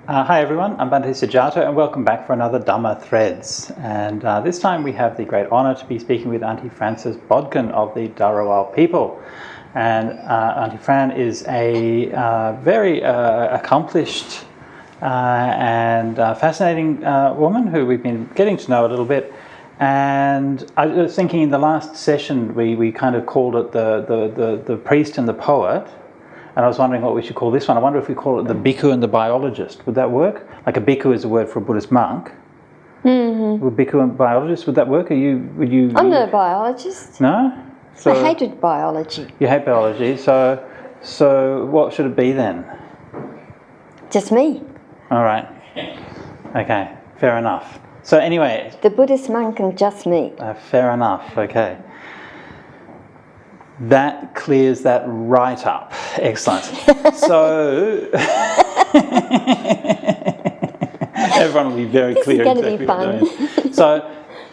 Hi everyone, I'm Bhante Sujato and welcome back for another Dhammathreads. And this time we have the great honour to be speaking with Aunty Frances Bodkin of the Dharawal people. And Aunty Fran is a very accomplished and fascinating woman who we've been getting to know a little bit. And I was thinking in the last session we kind of called it the priest and the poet. And I was wondering what we should call this one. I wonder if we call it the bhikkhu and the biologist. Would that work? Like a bhikkhu is a word for a Buddhist monk. Mm-hmm. Would bhikkhu and biologist, would that work? Would you? I'm not a biologist. No? So, I hated biology. You hate biology. So what should it be then? Just me. All right. Okay. Fair enough. So anyway. The Buddhist monk and just me. Fair enough. Okay. That clears that right up. Excellent. So everyone will be very clear exactly what we're doing. So,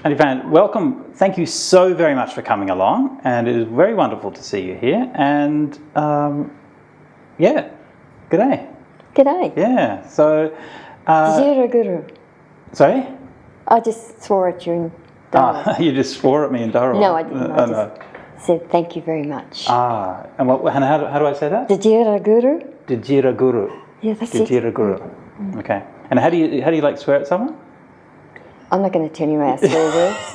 Aunty Fran, welcome. Thank you so very much for coming along, and it is very wonderful to see you here. And yeah, g'day. G'day. Yeah. So. Jira Guru. Sorry. I just swore at you in Dharawal. You just swore at me in Dharawal. No, I didn't. I no. said thank you very much. And how do I say that? Jira Guru. Jira Guru. Yeah, that's it. Jira Guru. Okay. And how do you like swear at someone? I'm not going to tell you our swear words.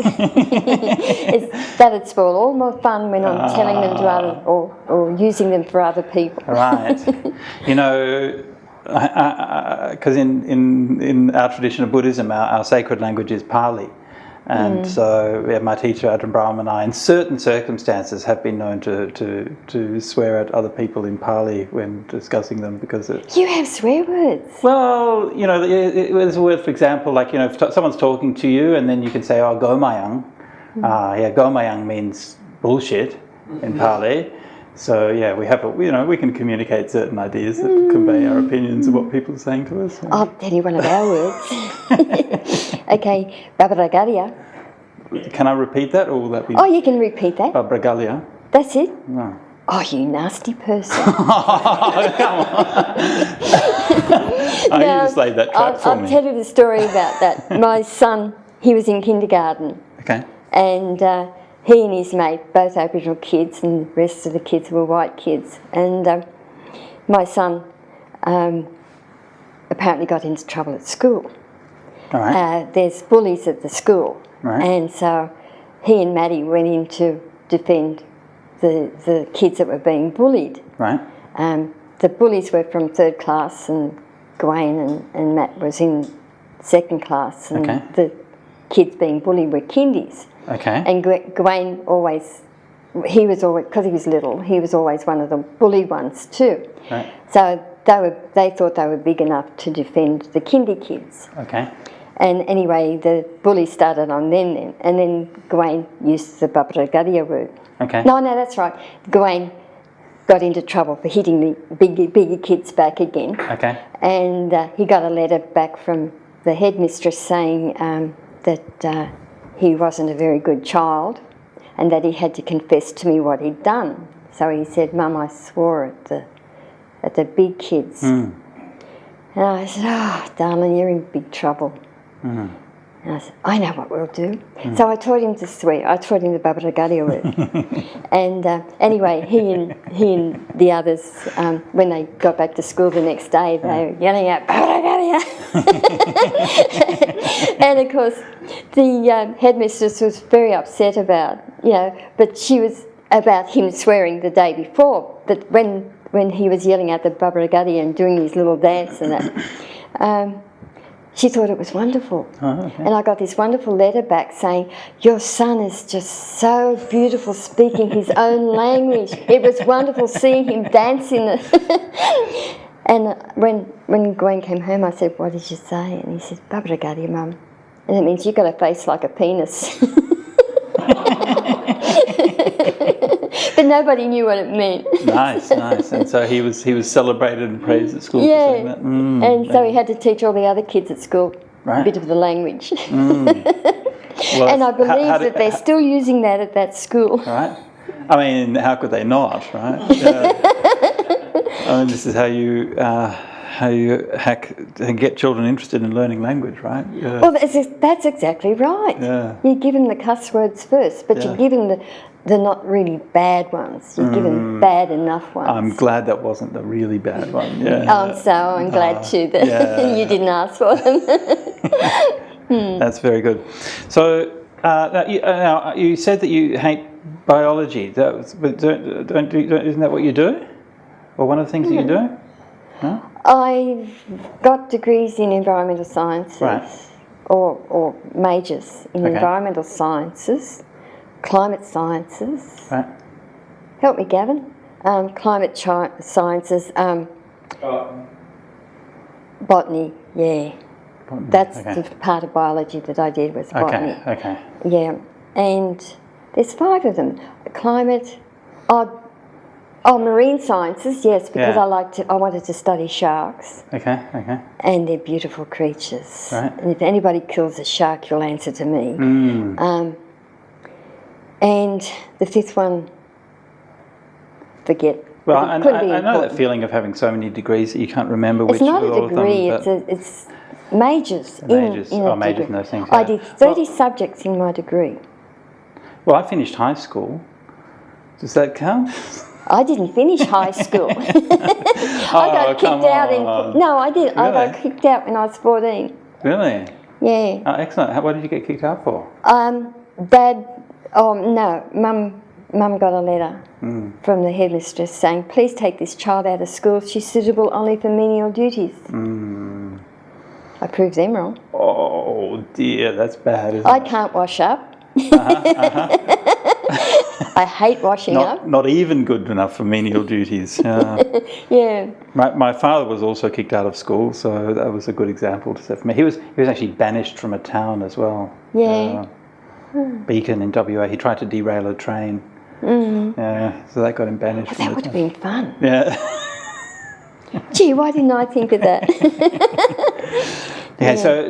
That'd spoil all my fun when I'm telling them to others or using them for other people. Right. You know, because in our tradition of Buddhism, our sacred language is Pali. And so my teacher, Ajahn Brahm, and I, in certain circumstances, have been known to swear at other people in Pali when discussing them because it... You have swear words? Well, you know, there's a word, for example, like, you know, if someone's talking to you and then you can say, oh, gomayang. Gomayang means bullshit in Pali. So, yeah, we have, we can communicate certain ideas that convey our opinions of what people are saying to us. I'll tell you one of our words. Okay, Babaragalia. Can I repeat that, or will that be... Oh, you can repeat that. Babaragalia. That's it? No. Oh, you nasty person. Oh, come on. You just laid that trap for me. I'll tell you the story about that. My son, he was in kindergarten. Okay. And he and his mate, both Aboriginal kids, and the rest of the kids were white kids. And my son apparently got into trouble at school. All right. There's bullies at the school. Right. And so he and Maddie went in to defend the kids that were being bullied. Right. The bullies were from third class, and Gawain and Matt was in second class, and the kids being bullied were kindies. Okay. And Gawain because he was little, he was always one of the bullied ones too. Right. So they thought they were big enough to defend the kindy kids. Okay. And anyway, the bully started on them then, and then Gawain used the Babaragalia word. Okay. No, that's right. Gawain got into trouble for hitting the bigger kids back again. Okay. And he got a letter back from the headmistress saying that he wasn't a very good child and that he had to confess to me what he'd done. So he said, Mum, I swore at the big kids. And I said, oh, darling, you're in big trouble. And I said, I know what we'll do. So I taught him to swear. I taught him the Babaragalia word. And anyway, he and the others, when they got back to school the next day, they were yelling out, Babaragalia! And of course, the headmistress was very upset about, but she was about him swearing the day before. But when he was yelling out the Babaragalia and doing his little dance and that, she thought it was wonderful. Oh, okay. And I got this wonderful letter back saying, your son is just so beautiful speaking his own language. It was wonderful seeing him dancing. And when Gwen came home, I said, what did you say? And he said, Babaragalia, Mum. And it means you've got a face like a penis. But nobody knew what it meant. Nice. And so he was celebrated and praised at school for saying that. And so he had to teach all the other kids at school a bit of the language. Well, and I believe that they're still using that at that school. Right. I mean, how could they not, right? I mean, this is how you how you get children interested in learning language, right? Yeah. Well, that's exactly right. Yeah. You give them the cuss words first, but Yeah. you give them the not really bad ones. You give them bad enough ones. I'm glad that wasn't the really bad one. Yeah. I'm glad too that you didn't ask for them. That's very good. So now you said that you hate biology. But isn't that what you do? Or one of the things that you do? No? I've got degrees in environmental sciences, Right. or majors in Okay. environmental sciences, climate sciences. Right. Help me, Gavin. Climate sciences, botany. Yeah, that's Okay. the part of biology that I did was botany. Okay. Yeah, and there's 5 of them. Climate, marine sciences, yes, because Yeah. I wanted to study sharks, Okay. and they're beautiful creatures. Right. And if anybody kills a shark, you'll answer to me. And the 5th one, Well, forget. It I couldn't be know that important. feeling of having so many degrees that you can't remember which It's not all a degree, of them. it's majors. Majors. In a Majors degree. in those things. I Yeah. did 30 subjects in my degree. Well, I finished high school. Does that count? I didn't finish high school. I got kicked out in... No, I did. I got Really? kicked out when I was 14. Really? Yeah. Oh, excellent. What did you get kicked out for? Dad... Oh, no. Mum got a letter from the headmistress saying, please take this child out of school. She's suitable only for menial duties. I proved them wrong. Oh, dear. That's bad, isn't I it? can't wash up. I hate washing up. Not even good enough for menial duties. Yeah. My father was also kicked out of school, so that was a good example to set for me. He was actually banished from a town as well. Yeah. Beacon in WA. He tried to derail a train. Yeah, so that got him banished. That would have been fun. Yeah. Gee, why didn't I think of that? Yeah. So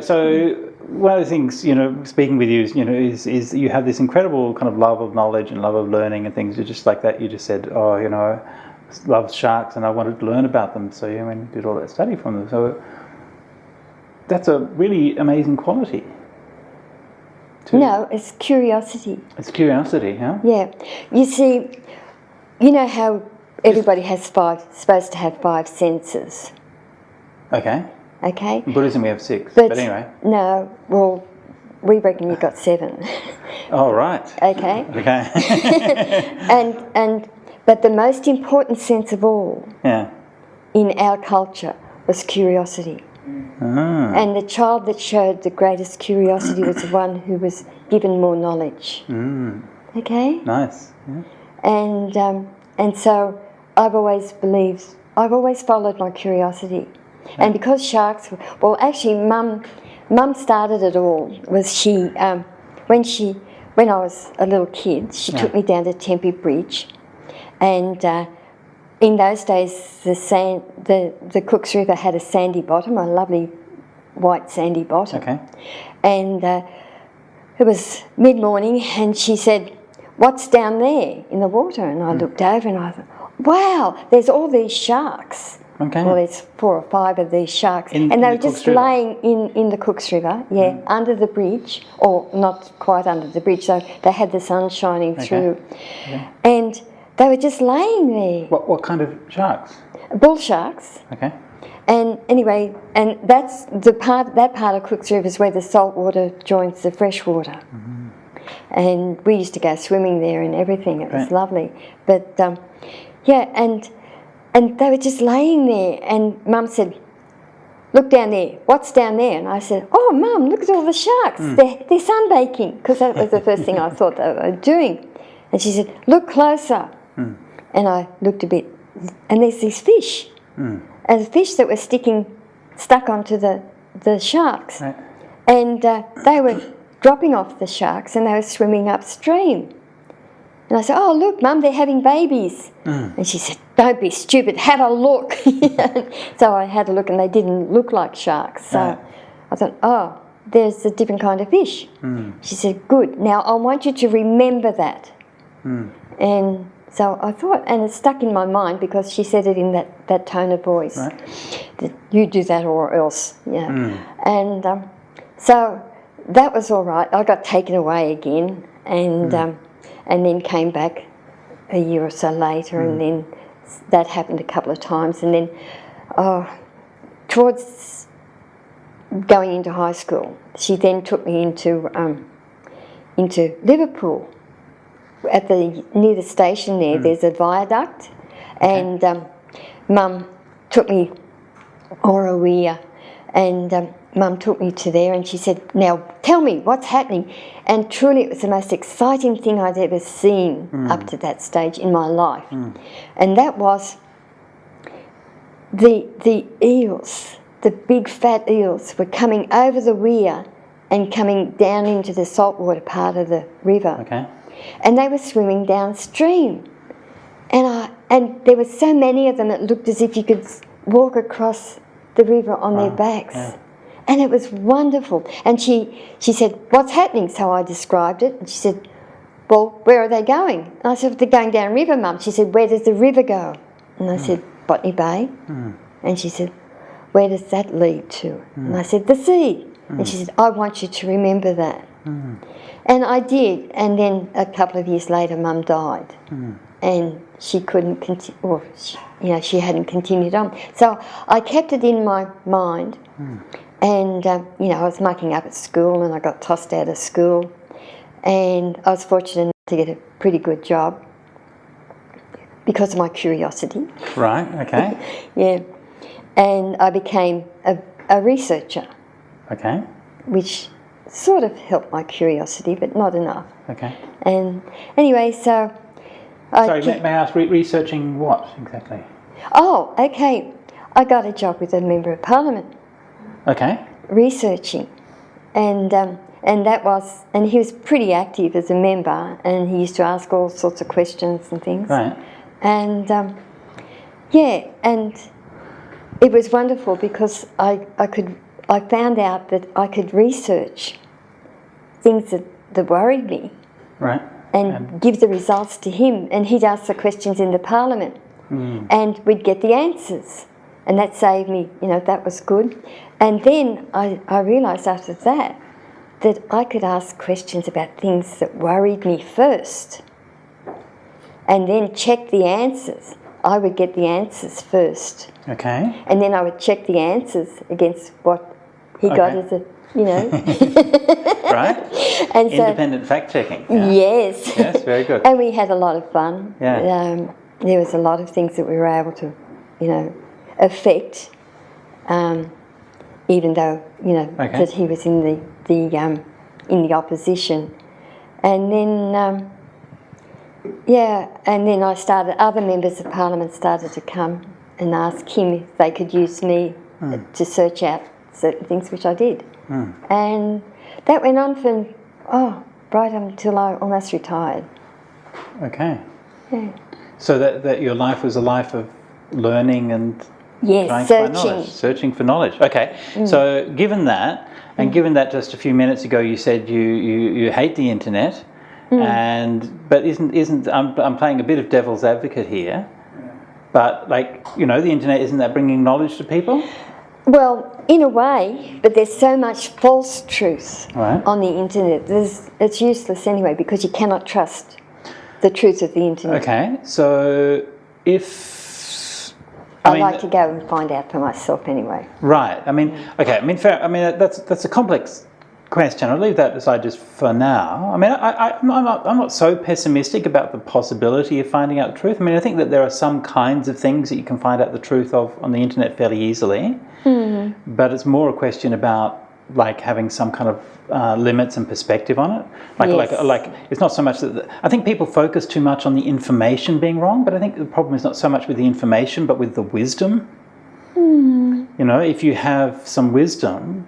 one of the things, speaking with you is you have this incredible kind of love of knowledge and love of learning and things. You're just like that. You just said, love sharks and I wanted to learn about them. So you did all that study from them. So that's a really amazing quality. No, it's curiosity. It's curiosity, huh? Yeah. You see, you know how everybody supposed to have 5 senses. Okay. Okay? In Buddhism we have 6. But anyway. No, well, we reckon you've got 7. Oh, right. Okay? Okay. But the most important sense of all in our culture was curiosity. And the child that showed the greatest curiosity was the one who was given more knowledge. Okay? Nice. Yeah. And so I've always followed my curiosity. And because sharks, actually Mum started it all. When I was a little kid, she took me down to Tempe Bridge, and in those days the Cooks River had a sandy bottom, a lovely white sandy bottom. Okay. And it was mid-morning, and she said, "What's down there in the water?" And I looked over and I thought, wow, there's all these sharks. Okay. Well, there's 4 or 5 of these sharks. In they the were just Cooks River? laying in the Cooks River, under the bridge, or not quite under the bridge, so they had the sun shining through. Okay. And they were just laying there. What kind of sharks? Bull sharks. Okay. And anyway, and that's that part of Cooks River is where the salt water joins the fresh water. And we used to go swimming there and everything. It was lovely. But and they were just laying there, and Mum said, "Look down there. What's down there?" And I said, "Oh, Mum, look at all the sharks. They're sunbaking," because that was the first thing I thought they were doing. And she said, "Look closer." And I looked a bit, and there's these fish, and the fish that were stuck onto the sharks, Right. and they were dropping off the sharks, and they were swimming upstream. And I said, "Oh, look, Mum, they're having babies." And she said, "Don't be stupid, have a look." So I had a look, and they didn't look like sharks. So I thought, oh, there's a different kind of fish. She said, "Good, now I want you to remember that." And So I thought, and it stuck in my mind because she said it in that tone of voice. Right. That you do that or else, And so that was all right. I got taken away again, and then came back a year or so later, and then that happened a couple of times, and then towards going into high school, she then took me into Liverpool. Near the station there, there's a viaduct, and Mum took me, and Mum took me to there, and she said, "Now tell me what's happening." And truly, it was the most exciting thing I'd ever seen up to that stage in my life, and that was the eels, the big fat eels, were coming over the weir and coming down into the saltwater part of the river. Okay. And they were swimming downstream, and there were so many of them it looked as if you could walk across the river on their backs, and it was wonderful. And she said, "What's happening?" So I described it, and she said, "Well, where are they going?" And I said, "They're going down river, Mum." She said, "Where does the river go?" And I said, "Botany Bay." And she said, "Where does that lead to?" And I said, "The sea." And she said, "I want you to remember that." And I did, and then a couple of years later, Mum died, and she couldn't continue, or she hadn't continued on. So I kept it in my mind, and I was mucking up at school, and I got tossed out of school, and I was fortunate enough to get a pretty good job because of my curiosity. Right. Okay. Yeah, and I became a researcher. Okay. Which sort of helped my curiosity, but not enough. Okay. And anyway, so... Sorry, may I ask, researching what exactly? Oh, okay. I got a job with a Member of Parliament. Okay. Researching. And that was... And he was pretty active as a member, and he used to ask all sorts of questions and things. Right. And, and it was wonderful because I found out that I could research things that worried me, right, and give the results to him, and he'd ask the questions in the Parliament, and we'd get the answers, and that saved me. That was good. And then I realised after that I could ask questions about things that worried me first, and then check the answers. I would get the answers first. Okay. And then I would check the answers against what he got as a, Right. And so, independent fact-checking. Yeah. Yes. Yes, very good. And we had a lot of fun. Yeah. There was a lot of things that we were able to, affect, even though, that he was in the opposition. And then, and then other members of Parliament started to come and ask him if they could use me to search out certain things, which I did. And that went on for, right until I almost retired. Okay. Yeah. So that your life was a life of learning and yes, searching for knowledge. Okay. So given that, and given that just a few minutes ago you said you hate the internet, but isn't I'm playing a bit of devil's advocate here, but the internet, isn't that bringing knowledge to people? Well, in a way, but there's so much false truth on the internet. It's useless anyway because you cannot trust the truth of the internet. Okay, so if... I'd like to go and find out for myself anyway. Right, fair. That's a complex question. I'll leave that aside just for now. I'm not so pessimistic about the possibility of finding out the truth. I think that there are some kinds of things that you can find out the truth of on the internet fairly easily. But it's more a question about having some kind of limits and perspective on it. It's not so much that I think people focus too much on the information being wrong, but I think the problem is not so much with the information but with the wisdom. If you have some wisdom,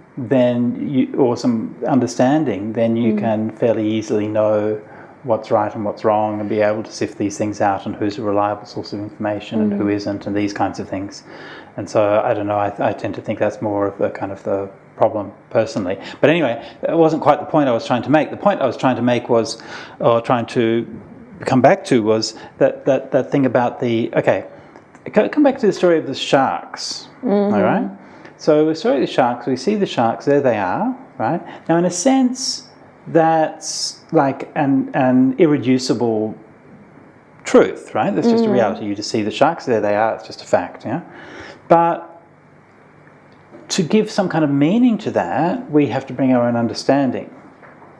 or some understanding, then you can fairly easily know what's right and what's wrong, and be able to sift these things out, and who's a reliable source of information and who isn't, and these kinds of things. And so I don't know. I tend to think that's more of the kind of the problem personally. But anyway, that wasn't quite the point I was trying to make. The point I was trying to make was, or trying to come back to was that thing about come back to the story of the sharks, all right? So the story of the sharks, we see the sharks, there they are, right? Now, in a sense, that's like an irreducible truth, right? That's just a reality. You just see the sharks, there they are, it's just a fact, yeah? But to give some kind of meaning to that, we have to bring our own understanding.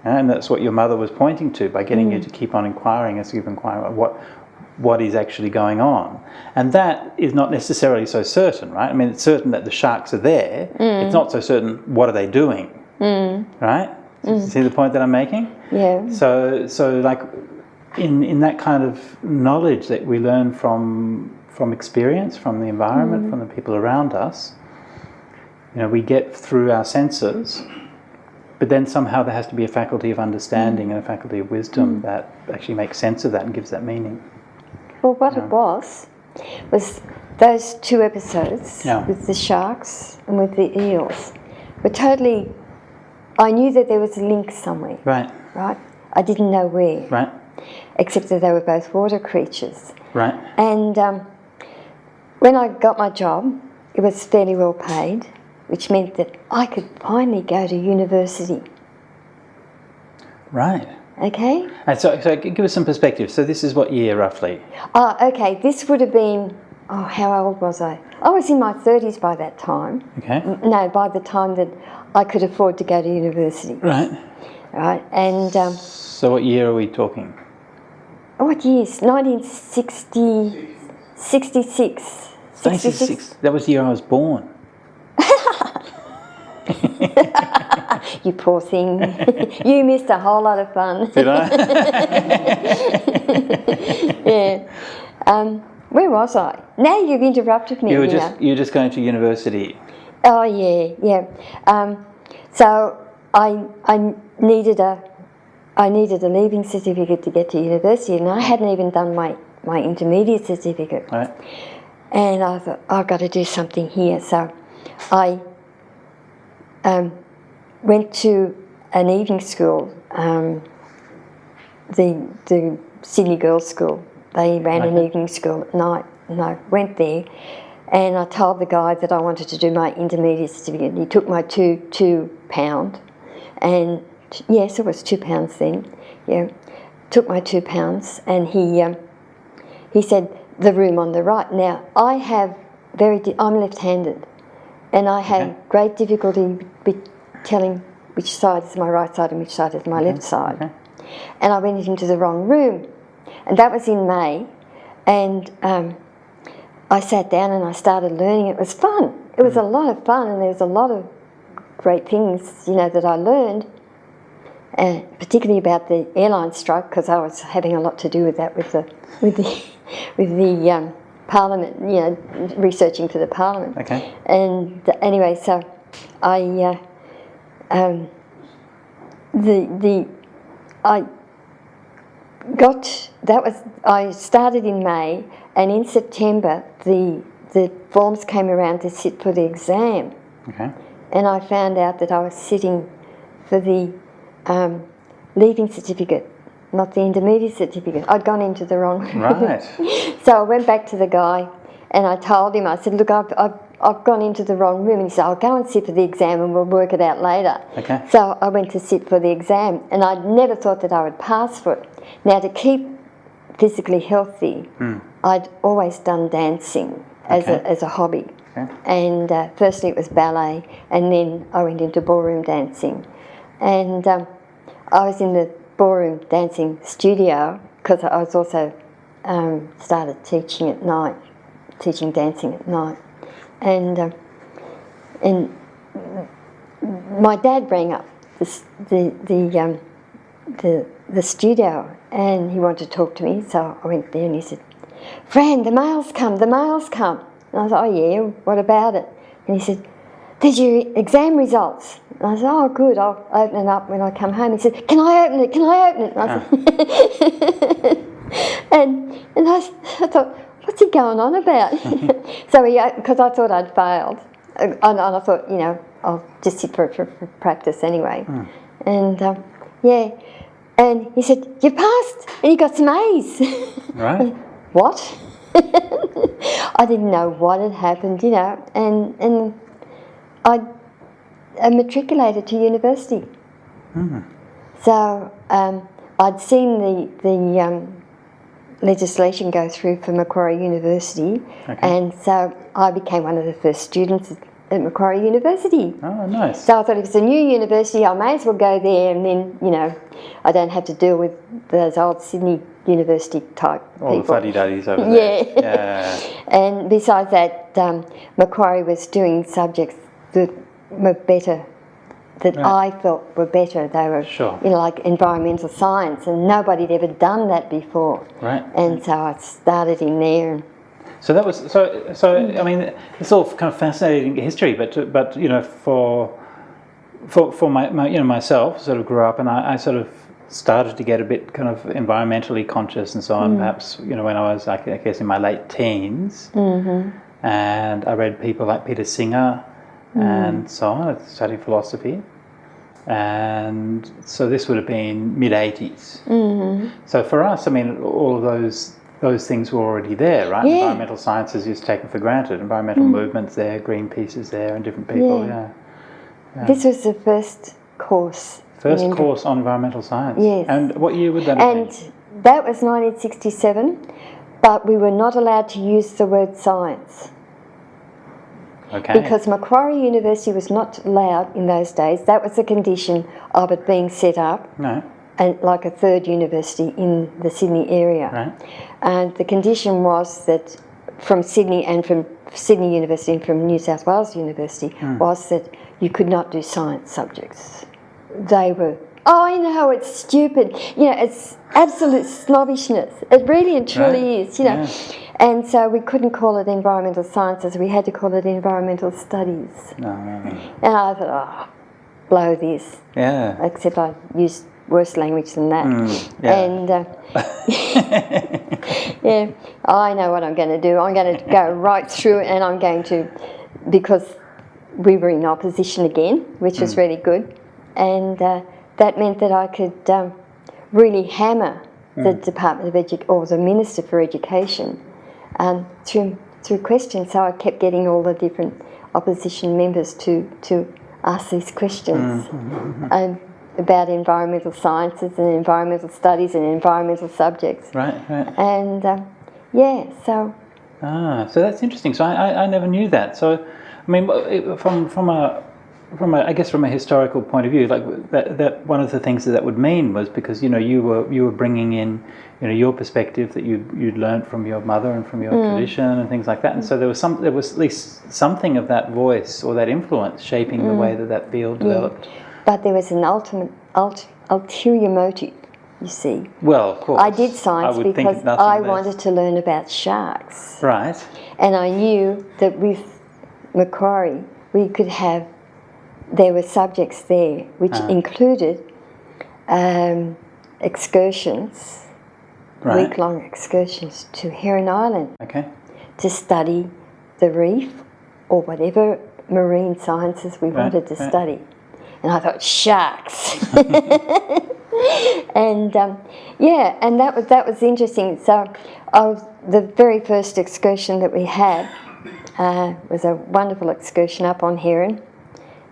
Yeah? And that's what your mother was pointing to by getting you to keep on inquiring as you inquire what is actually going on. And that is not necessarily so certain, right? I mean, it's certain that the sharks are there. It's not so certain what are they doing, right? See the point that I'm making? Yeah. So like in that kind of knowledge that we learn from experience, from the environment, from the people around us, we get through our senses, but then somehow there has to be a faculty of understanding and a faculty of wisdom that actually makes sense of that and gives that meaning. Well, what it was those two episodes with the sharks and with the eels were totally, I knew that there was a link somewhere. Right. Right? I didn't know where. Right. Except that they were both water creatures. Right. And when I got my job, it was fairly well paid, which meant that I could finally go to university. Right. Okay? And so give us some perspective. So this is what year, roughly? Okay, this would have been, how old was I? I was in my 30s by that time. Okay. No, by the time that I could afford to go to university. Right. Right, and... so what year are we talking? What years? 1966. 66. That was the year I was born. You poor thing. You missed a whole lot of fun. Did I? Yeah. Where was I? Now you've interrupted me. You were just going to university. Oh yeah. So I needed a leaving certificate to get to university, and I hadn't even done my intermediate certificate. Right. And I thought, I've got to do something here. So I went to an evening school, the Sydney Girls' School. They ran an evening school at night, and I went there, and I told the guy that I wanted to do my intermediate certificate. He took my £2, and yes, it was £2 then. Yeah, took my £2, and he said the room on the right. Now I'm left-handed, and I had great difficulty telling which side is my right side and which side is my left side. Okay. And I went into the wrong room, and that was in May, and I sat down and I started learning. It was fun. It was a lot of fun, and there was a lot of great things, that I learned, particularly about the airline strike, because I was having a lot to do with that with the Parliament, researching for the Parliament. Okay. And anyway, so I I started in May, and in September the forms came around to sit for the exam. Okay. And I found out that I was sitting for the leaving certificate, not the intermediate certificate. I'd gone into the wrong room. Right. So I went back to the guy and I told him, I said, look, I've gone into the wrong room. And he said, I'll go and sit for the exam and we'll work it out later. Okay. So I went to sit for the exam, and I'd never thought that I would pass for it. Now, to keep physically healthy, I'd always done dancing as a hobby. Okay. And firstly it was ballet, and then I went into ballroom dancing. And I was in the ballroom dancing studio because I was also started teaching dancing at night. And my dad rang up the studio, and he wanted to talk to me, so I went there and he said, Fran, the mail's come. And I was like, oh yeah, what about it? And he said, there's your exam results. And I said, oh good, I'll open it up when I come home. He said, can I open it? And I said, and I thought, what's he going on about? So because I thought I'd failed, and I thought, I'll just sit for practice anyway. And And he said, "You passed, and you got some A's." Right. What? I didn't know what had happened, and I matriculated to university. So I'd seen the legislation go through for Macquarie University, and so I became one of the first students at Macquarie University. Oh, nice. So I thought if it's a new university, I may as well go there, and then, I don't have to deal with those old Sydney University type All people. the fuddy-duddies over there. Yeah. And besides that, Macquarie was doing subjects that were better, that I felt were better. They were, like environmental science, and nobody had ever done that before. Right. And so I started in there. So that was so. I mean, it's all kind of fascinating history, but for my myself, sort of grew up, and I sort of started to get a bit kind of environmentally conscious and so on. Perhaps when I was, I guess, in my late teens, and I read people like Peter Singer and so on. I studied philosophy, and so this would have been mid-80s. So for us, I mean, all of those things were already there, right? Yeah. Environmental sciences is taken for granted. Environmental movements there, Greenpeace is there, and different people. Yeah. This was the first course. First course on environmental science. Yes. And what year would that have been? And that was 1967, but we were not allowed to use the word science. Okay. Because Macquarie University was not allowed in those days. That was the condition of it being set up. No. And like a third university in the Sydney area. Right. And the condition was that from Sydney and from Sydney University and from New South Wales University was that you could not do science subjects. They were, I know, it's stupid. It's absolute snobbishness. It really and truly is, Yeah. And so we couldn't call it environmental sciences. We had to call it environmental studies. No. And I thought, blow this. Yeah. Except I used worse language than that. And I know what I'm going to do. I'm going to go right through it, and I'm going to, because we were in opposition again, which was really good, and that meant that I could really hammer the Department of Education, or the Minister for Education, through questions. So I kept getting all the different opposition members to ask these questions. About environmental sciences and environmental studies and environmental subjects. Right. And so. So that's interesting. So I never knew that. So, I mean, from a historical point of view, like that one of the things that would mean was because you were bringing in your perspective that you'd learned from your mother and from your tradition and things like that. And so there was at least something of that voice or that influence shaping the way that field developed. But there was an ulterior motive, you see. Well, of course. I did science because I wanted to learn about sharks. Right. And I knew that with Macquarie, there were subjects there which included excursions, week-long excursions to Heron Island to study the reef or whatever marine sciences we wanted to study. And I thought, sharks. And and that was interesting. So the very first excursion that we had was a wonderful excursion up on Heron,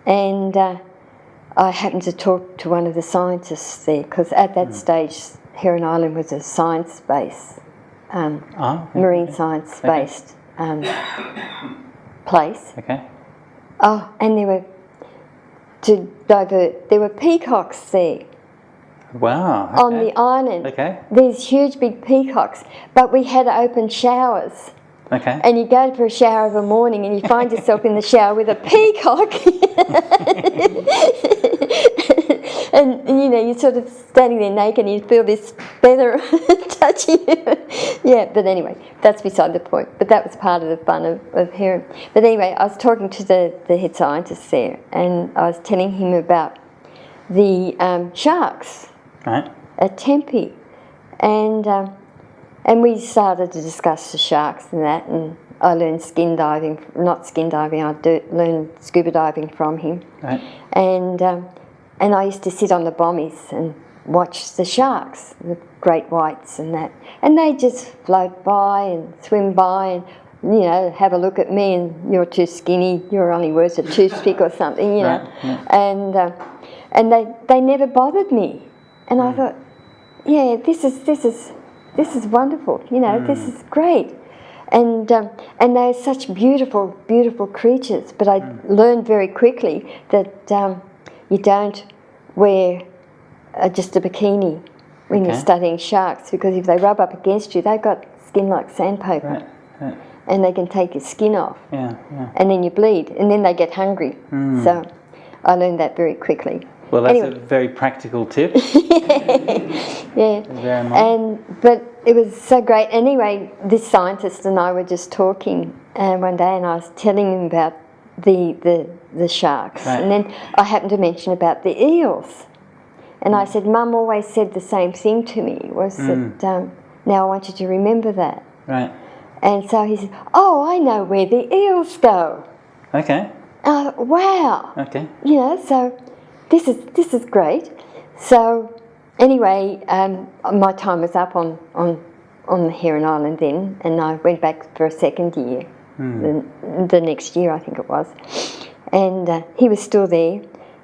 and I happened to talk to one of the scientists there, because at that stage Heron Island was a science base, marine science based place. Okay. Oh, and there were peacocks there. Wow. Okay. On the island. Okay. These huge big peacocks. But we had open showers. Okay. And you go for a shower of a morning and you find yourself in the shower with a peacock. And you're sort of standing there naked and you feel this feather touching you. Yeah, but anyway, that's beside the point. But that was part of the fun of Heron. But anyway, I was talking to the head scientist there, and I was telling him about the sharks at Tempe. And we started to discuss the sharks and that, and I learned I learned scuba diving from him. Right. And I used to sit on the bommies and watch the sharks, the great whites and that. And they just float by and swim by and, you know, have a look at me and you're too skinny, you're only worth a toothpick or something, you know. Right. And they never bothered me. And I thought, yeah, this is wonderful, you know, this is great. And they're such beautiful, beautiful creatures. But I learned very quickly that you don't wear just a bikini when you're studying sharks, because if they rub up against you, they've got skin like sandpaper. Right. And they can take your skin off. Yeah. And then you bleed, and then they get hungry. So I learned that very quickly. Well, that's a very practical tip. Yeah. But it was so great. Anyway, this scientist and I were just talking one day, and I was telling him about the sharks. Right. And then I happened to mention about the eels. And I said, Mum always said the same thing to me, was that now I want you to remember that. Right. And so he said, oh, I know where the eels go. Okay. Wow. Okay. You know, so this is great. So anyway, my time was up on the Heron Island then, and I went back for a second year, the next year I think it was. And he was still there,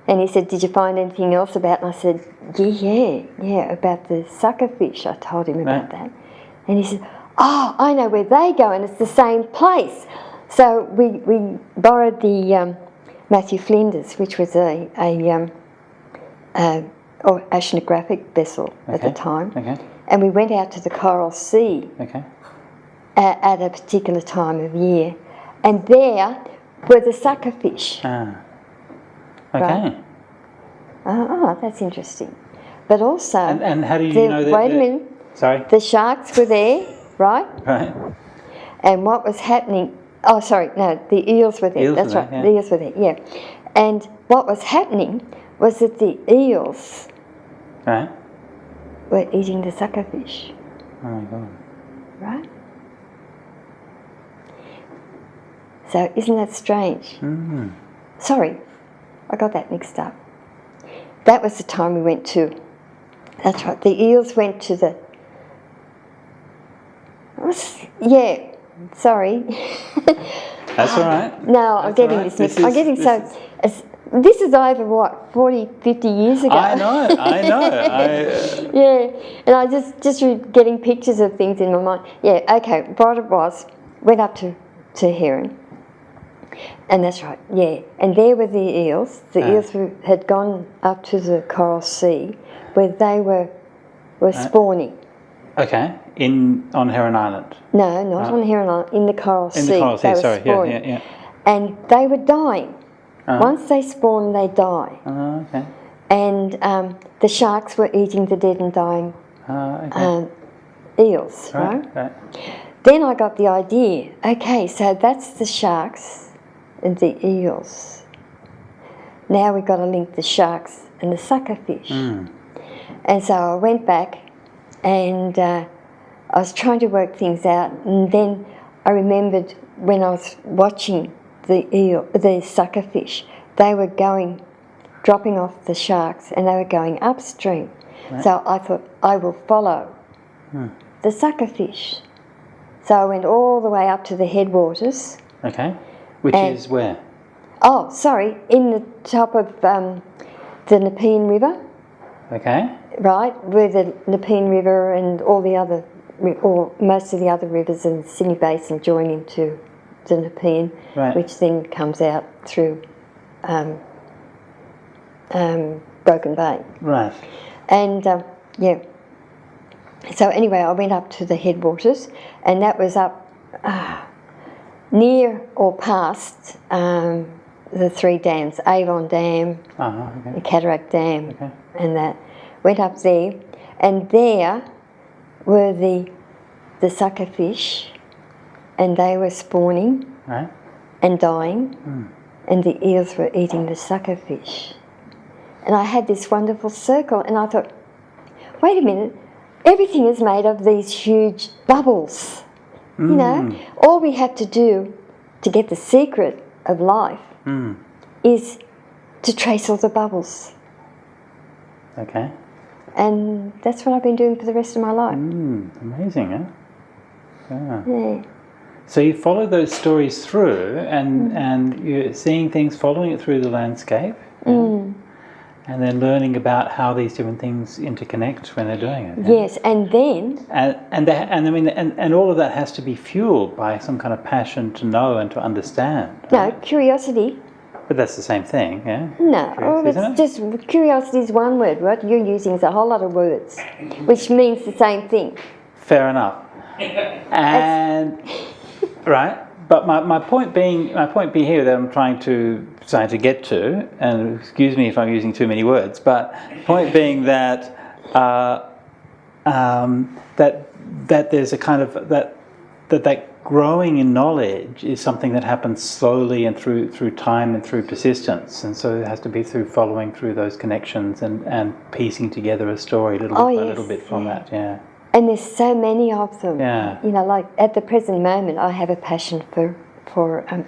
and he said, did you find anything else about? And I said, yeah, about the suckerfish. I told him about that. And he said, oh, I know where they go, and it's the same place. So we borrowed the Matthew Flinders, which was a oceanographic vessel at the time. Okay. And we went out to the Coral Sea at a particular time of year. And there were the suckerfish. Okay. Right? Oh, that's interesting. But also... And how do you know that... Wait a minute. Sorry? The sharks were there, right? Right. And what was happening... Oh, sorry, no, the eels were there. Eels That's were right, there, the eels were there, yeah. And what was happening was that the eels were eating the suckerfish. Oh my God. Right? So isn't that strange? Sorry, I got that mixed up. That was the time we went to... That's right, the eels went to the... Yeah, sorry. That's all right. No, I'm getting this mixed. I'm getting this is over, what, 40, 50 years ago? I know. Yeah, and I just getting pictures of things in my mind. Yeah, okay, what it was, went up to Heron. And that's right, yeah. And there were the eels. The eels had gone up to the Coral Sea, where they were spawning. Okay, on Heron Island? No, not on Heron Island, in the Coral Sea. In the Coral Sea, sorry, spawning. yeah. And they were dying. Once they spawn, they die. Okay. And the sharks were eating the dead and dying eels, right? Then I got the idea, okay, so that's the sharks and the eels. Now we've got to link the sharks and the suckerfish. And so I went back and I was trying to work things out, and then I remembered when I was watching the suckerfish, they were dropping off the sharks, and they were going upstream. So I thought, I will follow the suckerfish. So I went all the way up to the headwaters. Okay, which is where? Oh, sorry, in the top of the Nepean River. Okay. Right, where the Nepean River and all the other, or most of the other rivers in the Sydney Basin join into the Nepean, which then comes out through Broken Bay. Right. And, yeah. So anyway, I went up to the headwaters, and that was up near or past the three dams, Avon Dam, the Cataract Dam, and that. Went up there, and there were the suckerfish, and they were spawning and dying, and the eels were eating the suckerfish. And I had this wonderful circle, and I thought, wait a minute, everything is made of these huge bubbles. You know, all we have to do to get the secret of life is to trace all the bubbles. Okay. And that's what I've been doing for the rest of my life. Amazing, eh? Yeah. Yeah. So you follow those stories through, and you're seeing things, following it through the landscape, and then learning about how these different things interconnect when they're doing it. Yeah? Yes, and then... And all of that has to be fueled by some kind of passion to know and to understand. No, curiosity. But that's the same thing, yeah? No, it's just curiosity is one word. What you're using is a whole lot of words, which means the same thing. Fair enough. And right, but my point being here that I'm trying to get to, and excuse me if I'm using too many words, but point being that that there's a kind of that growing in knowledge is something that happens slowly and through time and through persistence, and so it has to be through following through those connections and piecing together a story little bit by little bit from that. Yeah. And there's so many of them. Yeah. You know, like at the present moment, I have a passion for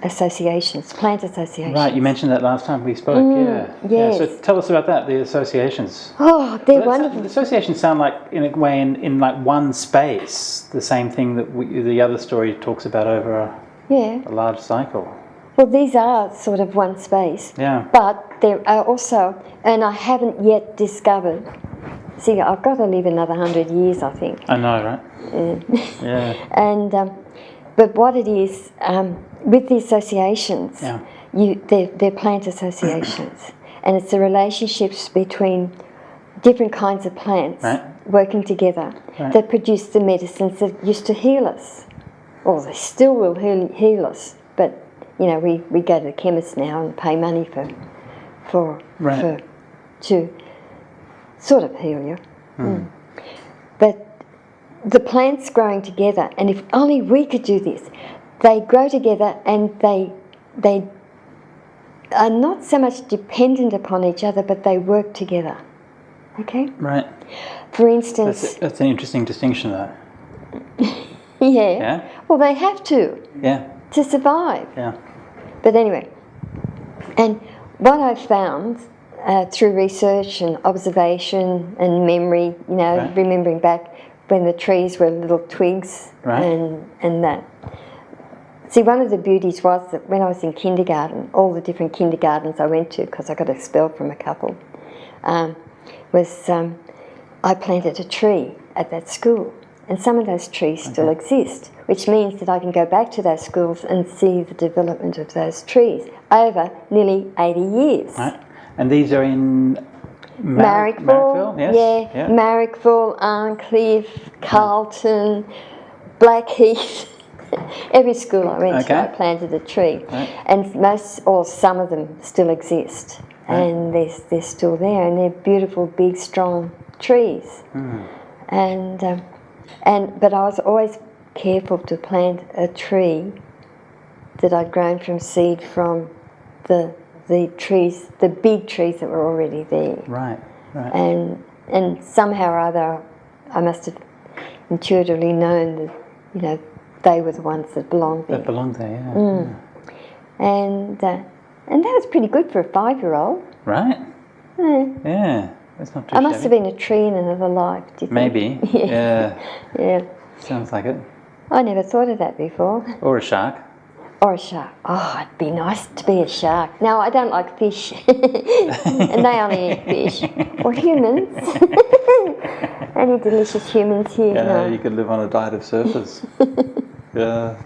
associations, plant associations. Right, you mentioned that last time we spoke. Yes. Yeah. So tell us about that. The associations. Oh, they're wonderful. The associations sound like, in a way, in like one space, the same thing that the other story talks about over a large cycle. Well, these are sort of one space. Yeah. But there are also, and I haven't yet discovered. See, I've got to live another 100 years, I think. I know, right? Yeah. And but what it is with the associations, they're plant associations, and it's the relationships between different kinds of plants working together that produce the medicines that used to heal us, or they still will heal us. But you know, we go to the chemist now and pay money to sort of heal you. But the plants growing together, and if only we could do this, they grow together and they are not so much dependent upon each other, but they work together. Okay? Right. For instance... That's an interesting distinction, though. Yeah. Well, they have to. Yeah. To survive. Yeah. But anyway, and what I've found through research and observation and memory, you know, remembering back when the trees were little twigs and that. See, one of the beauties was that when I was in kindergarten, all the different kindergartens I went to, because I got expelled from a couple, was I planted a tree at that school. And some of those trees still exist, which means that I can go back to those schools and see the development of those trees over nearly 80 years. Right. And these are in Marrickville, yes? Marrickville, Arncliffe, Carlton, Blackheath. Every school I went to, I planted a tree, and some of them still exist, and they're still there, and they're beautiful, big, strong trees. But I was always careful to plant a tree that I'd grown from seed from the trees, the big trees that were already there. Right. And somehow or other, I must have intuitively known that, you know, they were the ones that belonged there. And that was pretty good for a 5-year-old. Right. Yeah. That's not too I must have been a tree in another life, do you think? Maybe. Yeah. Sounds like it. I never thought of that before. Or a shark. Or a shark. Oh, it'd be nice to be a shark. No, I don't like fish. And they only eat fish. Or humans. Any delicious humans here? Yeah, no. You could live on a diet of surfers. Yeah.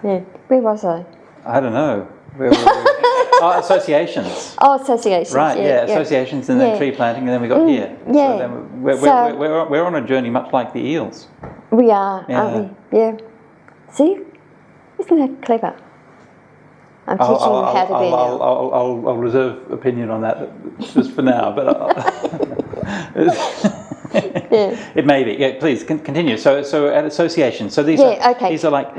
Where was I? I don't know. Where were we? Associations. Oh, associations. Right, associations, and then tree planting, and then we got here. Yeah. So then we're on a journey much like the eels. We are, aren't we? Yeah. See? Isn't that clever? I'm teaching them how to be now. I'll reserve opinion on that just for now, but it may be. Yeah, please continue. So at associations. So these are like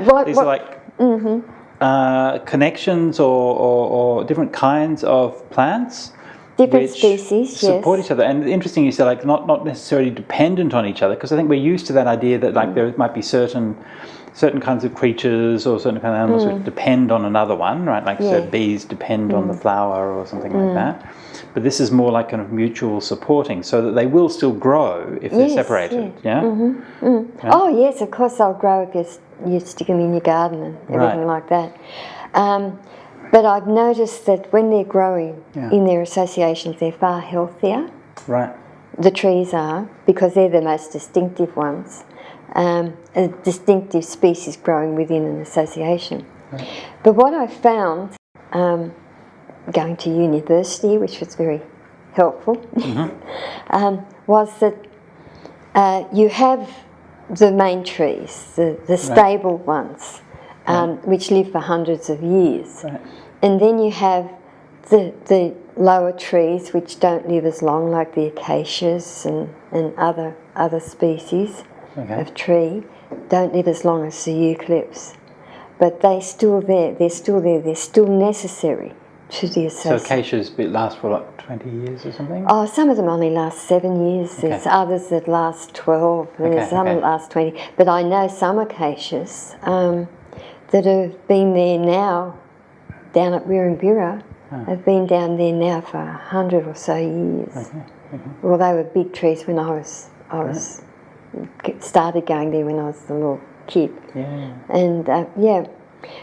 connections or different kinds of plants. Different species, support each other. And interesting, you say, like, not necessarily dependent on each other, because I think we're used to that idea that, like, there might be certain kinds of creatures or certain kind of animals which depend on another one, right? Like so bees depend on the flower or something like that. but this is more like kind of mutual supporting, so that they will still grow if they're separated. Yeah. Yeah? Oh yes, of course they'll grow if you stick them in your garden and everything like that. But I've noticed that when they're growing in their associations, they're far healthier. Right. The trees are, because they're the most distinctive ones. A distinctive species growing within an association. Right. But what I found, going to university, which was very helpful, was that you have the main trees, the stable ones, which live for hundreds of years. Right. And then you have the lower trees which don't live as long, like the acacias and other species of tree, don't live as long as the eucalypts. But they're still there, they're still necessary to the association. So acacias last for like 20 years or something? Oh, some of them only last 7 years. There's others that last 12, and there's some that last 20. But I know some acacias that have been there now, down at Wirrambirra, have been down there now for 100 or so years. Well, they were big trees when I was started going there when I was a little kid. Yeah. And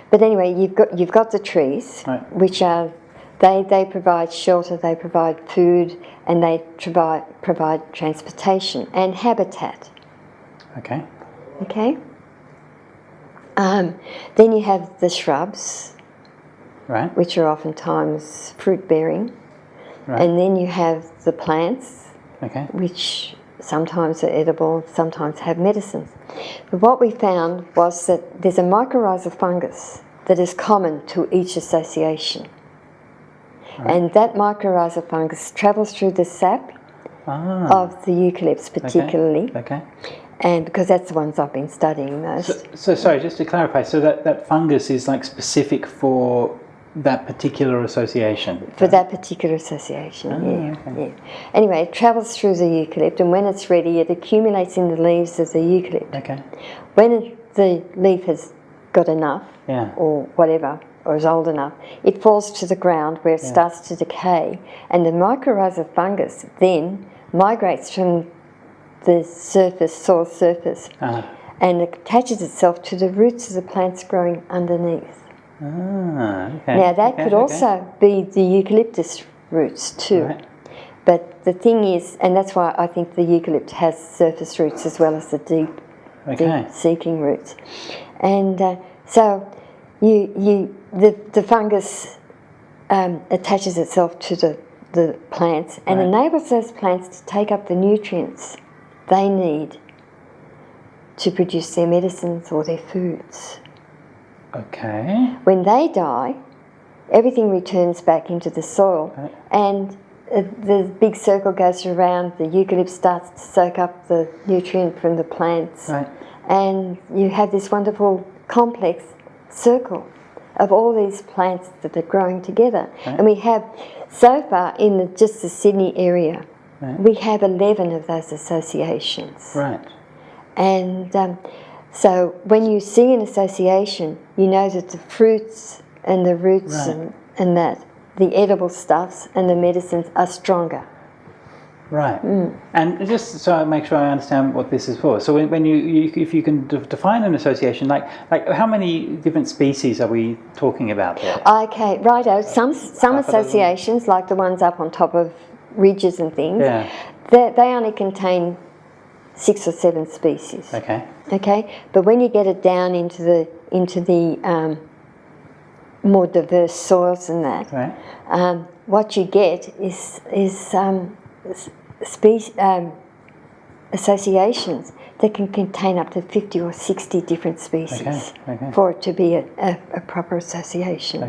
but anyway, you've got the trees, which are they provide shelter, they provide food, and they provide transportation and habitat. Okay. Then you have the shrubs, which are oftentimes fruit bearing, and then you have the plants, which sometimes are edible, sometimes have medicines. But what we found was that there's a mycorrhizal fungus that is common to each association. And that mycorrhizal fungus travels through the sap of the eucalypts particularly. And because that's the ones I've been studying most. So sorry, just to clarify, so that fungus is like specific for that particular association? For that particular association, yeah. Anyway, it travels through the eucalypt, and when it's ready, it accumulates in the leaves of the eucalypt. When the leaf has got enough, or whatever, or is old enough, it falls to the ground where it starts to decay, and the mycorrhizal fungus then migrates from the soil surface, and attaches itself to the roots of the plants growing underneath. Now that could also be the eucalyptus roots too. But the thing is, and that's why I think the eucalypt has surface roots as well as the deep seeking roots. And so the fungus attaches itself to the plants and enables those plants to take up the nutrients they need to produce their medicines or their foods. When they die, everything returns back into the soil, and the big circle goes around. The eucalypt starts to soak up the nutrient from the plants, and you have this wonderful complex circle of all these plants that are growing together. And we have, so far in just the Sydney area, we have 11 of those associations. And so when you see an association, you know that the fruits and the roots and that the edible stuffs and the medicines are stronger. And just so I make sure I understand what this is for. So when you if you can define an association, like how many different species are we talking about there? Okay, righto. Some associations, like the ones up on top of ridges and things, they only contain 6 or 7 species. But when you get it down into the more diverse soils than that, what you get is associations that can contain up to 50 or 60 different species for it to be a proper association.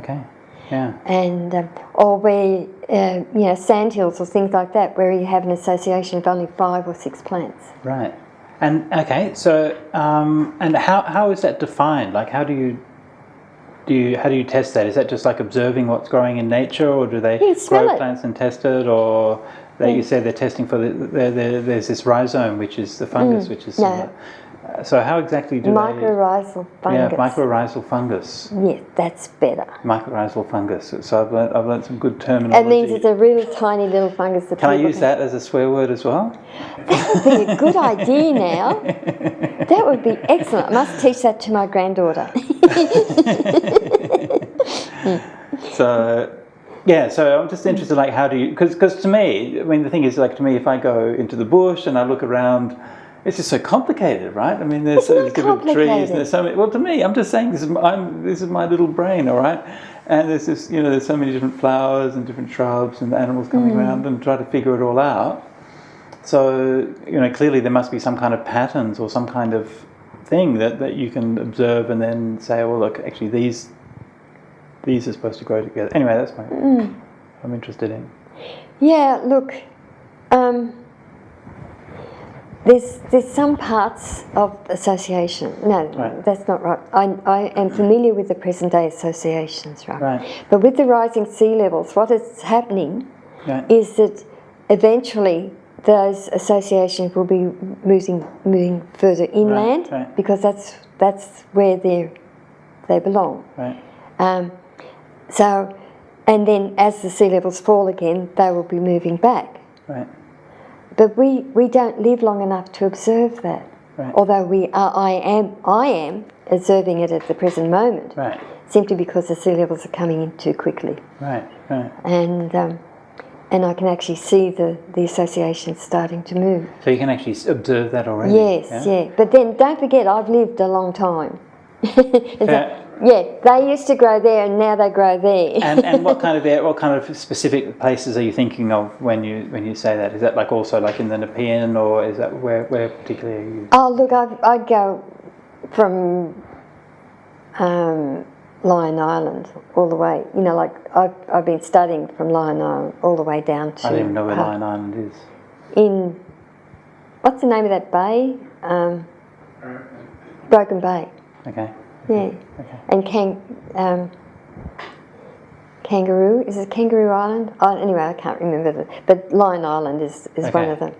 And or where sandhills or things like that, where you have an association of only 5 or 6 plants. And so and how is that defined? Like, how do you test that? Is that just like observing what's growing in nature, or do they grow plants and test it, or you said they're testing for there's this rhizome, which is the fungus, which is So how exactly do Mycorrhizal fungus. Yeah, mycorrhizal fungus. Yes, that's better. Mycorrhizal fungus. So I've learned some good terminology. It means it's a really tiny little fungus. Can I use that as a swear word as well? That would be a good idea now. That would be excellent. I must teach that to my granddaughter. So, yeah, so I'm just interested, like, how do you, because to me, I mean, the thing is, like, to me, if I go into the bush and I look around, it's just so complicated, right? I mean, there's different trees, and there's so many, well, to me, I'm just saying, this is my little brain, all right? And there's this, you know, there's so many different flowers and different shrubs and animals coming around and try to figure it all out. So, you know, clearly there must be some kind of patterns or some kind of thing that you can observe and then say, well, look, actually these are supposed to grow together. Anyway, that's my I'm interested in. Yeah, look, there's some parts of association. No, Right. that's not right. I am familiar with the present day associations, right? Right. But with the rising sea levels, what is happening Right. is that eventually those associations will be moving further inland, right. because that's where they belong. Right. So, and then as the sea levels fall again, they will be moving back. Right. But we don't live long enough to observe that. Right. Although I am observing it at the present moment. Right. Simply because the sea levels are coming in too quickly. Right. Right. And I can actually see the associations starting to move. So you can actually observe that already. Yes, yeah. But then don't forget, I've lived a long time. Yeah. They used to grow there, and now they grow there. And what kind of specific places are you thinking of when you say that? Is that like also like in the Nepean, or is that where particularly are you? Oh, look, I'd go from Lion Island all the way. You know, like I've been studying from Lion Island all the way down to. I don't even know where Lion Island is. In what's the name of that bay? Broken Bay. Okay. Yeah. Okay. And Kangaroo, is it Kangaroo Island? Oh, anyway, I can't remember. But Lion Island is Okay. one of them.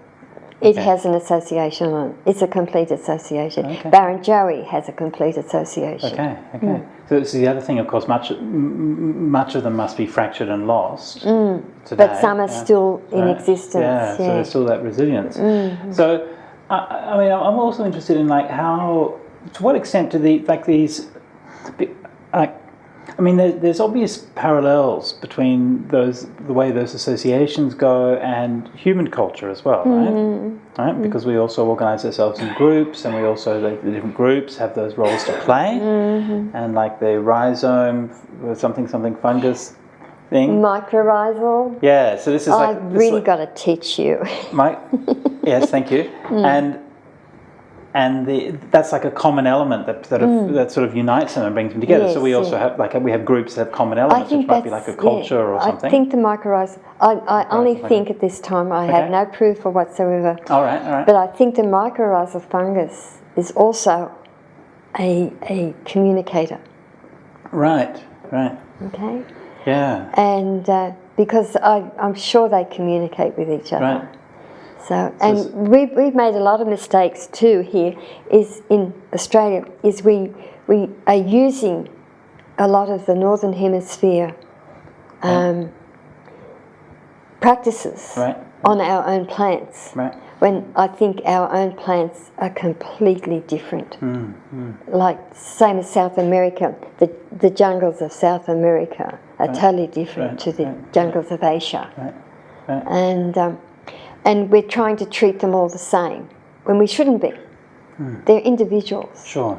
It Okay. has an association on it. It's a complete association. Okay. Barrenjoey has a complete association. Okay. Okay. So this is the other thing, of course. Much of them must be fractured and lost today. But some are still in existence. Yeah. So there's still that resilience. So, I mean, I'm also interested in like how, to what extent do these, I mean, there's obvious parallels between the way those associations go and human culture as well, right? Right, because we also organise ourselves in groups, and we also the different groups have those roles to play, and like the rhizome, something fungus thing. Mycorrhizal. Yeah, so this is like I've really got to teach you. Yes, thank you. And that's like a common element that sort of unites them and brings them together. Yes, so we also have we have groups that have common elements, which might be like a culture or something. I think the mycorrhizal. I only think at this time. I have no proof or whatsoever. All right. But I think the mycorrhizal fungus is also a communicator. Right. Okay. Yeah. And because I'm sure they communicate with each other. Right. So we've made a lot of mistakes too here. Is in Australia is we are using a lot of the Northern Hemisphere practices on our own plants. Right. When I think our own plants are completely different. Like same as South America, the jungles of South America are totally different to the jungles of Asia. Right. And we're trying to treat them all the same when we shouldn't be. They're individuals. Sure.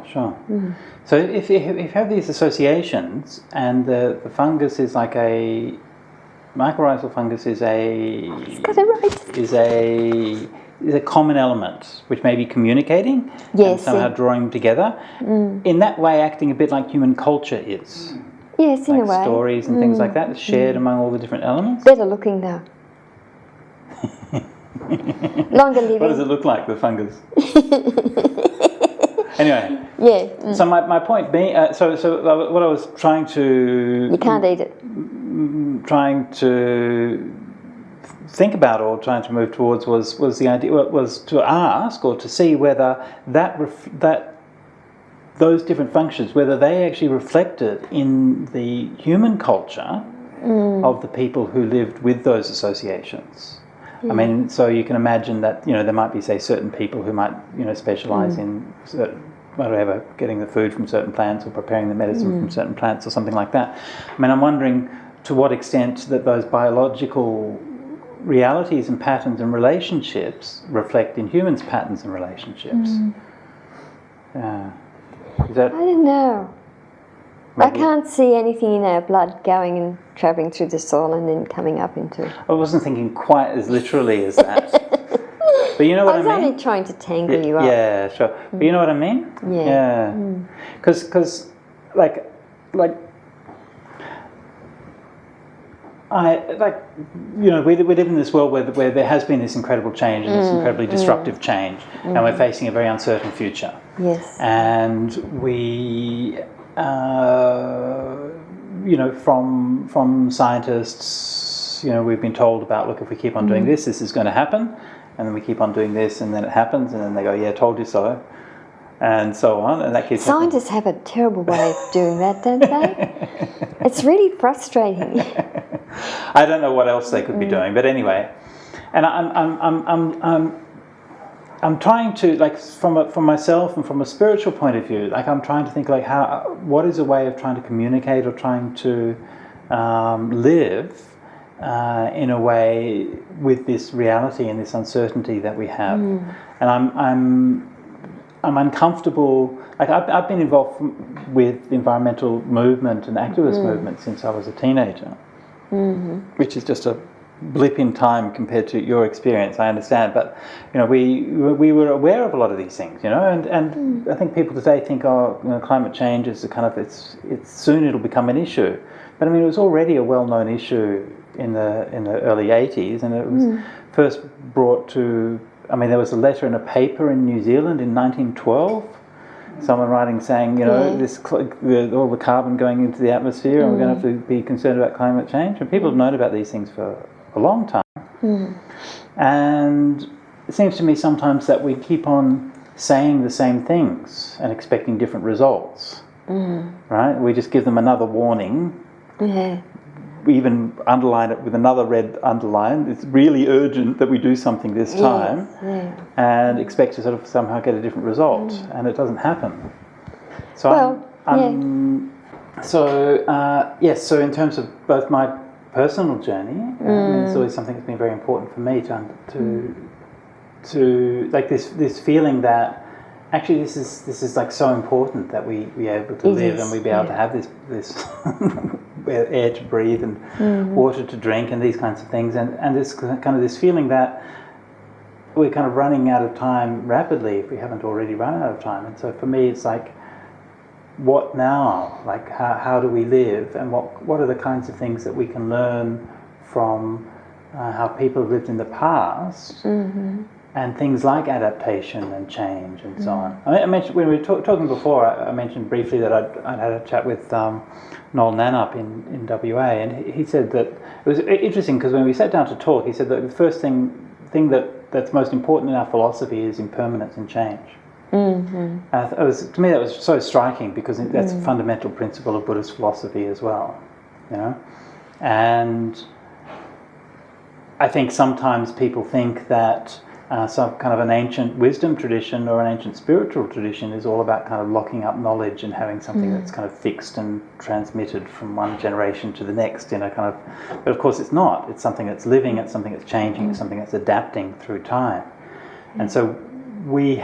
So if you have these associations, and the fungus is like mycorrhizal fungus is He's got it right. is a common element which may be communicating and somehow drawing them together. In that way, acting a bit like human culture is. Yes, in a way. Stories and things like that, shared among all the different elements. Better looking though. Longer living. What does it look like, the fungus? Anyway. Yeah. So my point being, so what I was trying to... You can't eat it. Trying to think about or trying to move towards was the idea was to ask or to see whether that those different functions, whether they actually reflected in the human culture of the people who lived with those associations. I mean, so you can imagine that, there might be, say, certain people who might, specialise in certain, whatever, getting the food from certain plants or preparing the medicine from certain plants or something like that. I mean, I'm wondering to what extent that those biological realities and patterns and relationships reflect in humans' patterns and relationships. Is that, I don't know. maybe, I can't see anything in our blood going and travelling through the soil and then coming up into... I wasn't thinking quite as literally as that. But you know what I mean? I was only trying to tangle you up. Yeah, sure. But you know what I mean? Yeah. Because, like, we live in this world where there has been this incredible change and this incredibly disruptive change, and we're facing a very uncertain future. Yes. And we, from scientists, we've been told about, look, if we keep on doing this is going to happen, and then we keep on doing this, and then it happens, and then they go, yeah, told you so, and so on, and that keeps Scientists have a terrible way of doing that, don't they? It's really frustrating. I don't know what else they could be doing, but anyway, and I'm trying to, like, from myself and from a spiritual point of view, like, I'm trying to think, like, what is a way of trying to communicate or trying to live in a way with this reality and this uncertainty that we have, and I'm uncomfortable. Like, I've been involved with the environmental movement and activist movement since I was a teenager, which is just a blip in time compared to your experience, I understand, but we were aware of a lot of these things, and I think people today think, climate change is it's soon it'll become an issue, but I mean, it was already a well-known issue in the early 80s, and it was first brought to, I mean, there was a letter in a paper in New Zealand in 1912, someone writing saying, all the carbon going into the atmosphere, and we're going to have to be concerned about climate change, and people have known about these things for a long time. And it seems to me sometimes that we keep on saying the same things and expecting different results, right? We just give them another warning. We even underline it with another red underline. It's really urgent that we do something this time, and expect to sort of somehow get a different result, and it doesn't happen. So so in terms of both my personal journey, I mean, it's always something that's been very important for me to like this feeling that actually this is like so important that we be able to live and we be able to have this air to breathe and water to drink and these kinds of things, and this kind of this feeling that we're kind of running out of time rapidly if we haven't already run out of time. And so for me, it's like, what now? Like, how do we live, and what are the kinds of things that we can learn from how people have lived in the past, and things like adaptation and change and so on. I mentioned when we were talking before, I mentioned briefly that I'd had a chat with Noel Nanup in WA, and he said that it was interesting because when we sat down to talk, he said that the first thing that's most important in our philosophy is impermanence and change. To me that was so striking, because that's a fundamental principle of Buddhist philosophy as well, and I think sometimes people think that some kind of an ancient wisdom tradition or an ancient spiritual tradition is all about kind of locking up knowledge and having something that's kind of fixed and transmitted from one generation to the next but of course it's not. It's something that's living, it's something that's changing, it's something that's adapting through time. And so we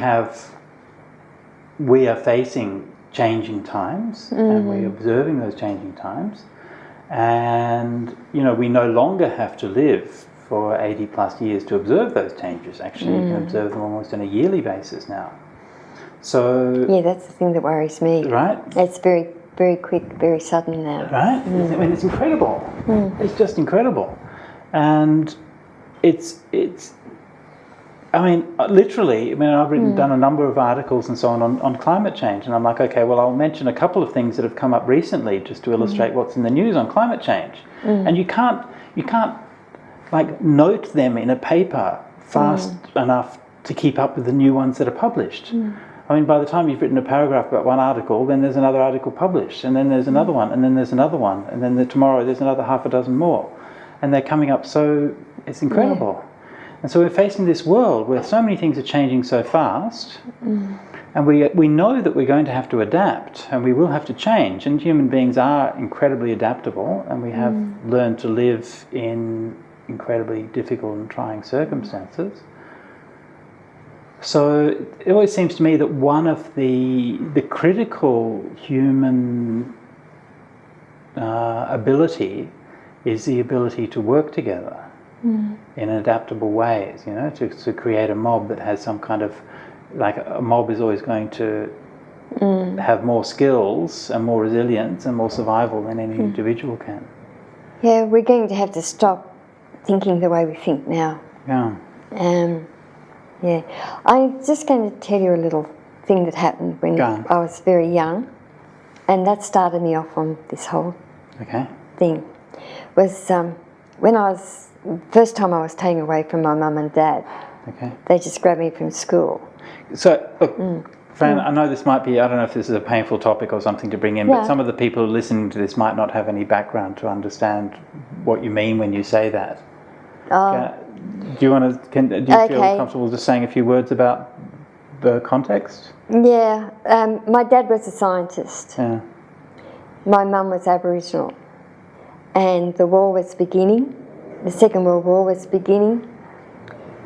are facing changing times, and we're observing those changing times, and we no longer have to live for 80 plus years to observe those changes. Actually, you can observe them almost on a yearly basis now. So that's the thing that worries me. Right? It's very, very quick, very sudden now. Right? I mean, it's incredible. It's just incredible, and it's. I mean, literally. I mean, I've done a number of articles and so on climate change, and I'm like, okay, well, I'll mention a couple of things that have come up recently just to illustrate what's in the news on climate change, and you can't like note them in a paper fast enough to keep up with the new ones that are published. I mean, by the time you've written a paragraph about one article, then there's another article published, and then there's another one, and then there's another one, and then tomorrow there's another half a dozen more. And they're coming up, so it's incredible. And so we're facing this world where so many things are changing so fast, and we know that we're going to have to adapt, and we will have to change, and human beings are incredibly adaptable, and we have learned to live in incredibly difficult and trying circumstances. So it always seems to me that one of the critical human ability is the ability to work together in adaptable ways, you know, to create a mob that has some kind of, like a mob is always going to have more skills and more resilience and more survival than any individual can. Yeah, we're going to have to stop thinking the way we think now. Yeah. Yeah, I'm just going to tell you a little thing that happened when I was very young, and that started me off on this whole thing. Was when I was, first time I was taken away from my mum and dad. They just grabbed me from school. So, look, Fran, I know this might be, I don't know if this is a painful topic or something to bring in, but some of the people listening to this might not have any background to understand what you mean when you say that. Do you want to? Do you feel comfortable just saying a few words about the context? Yeah, my dad was a scientist. Yeah. My mum was Aboriginal, and the war was beginning. The Second World War was beginning,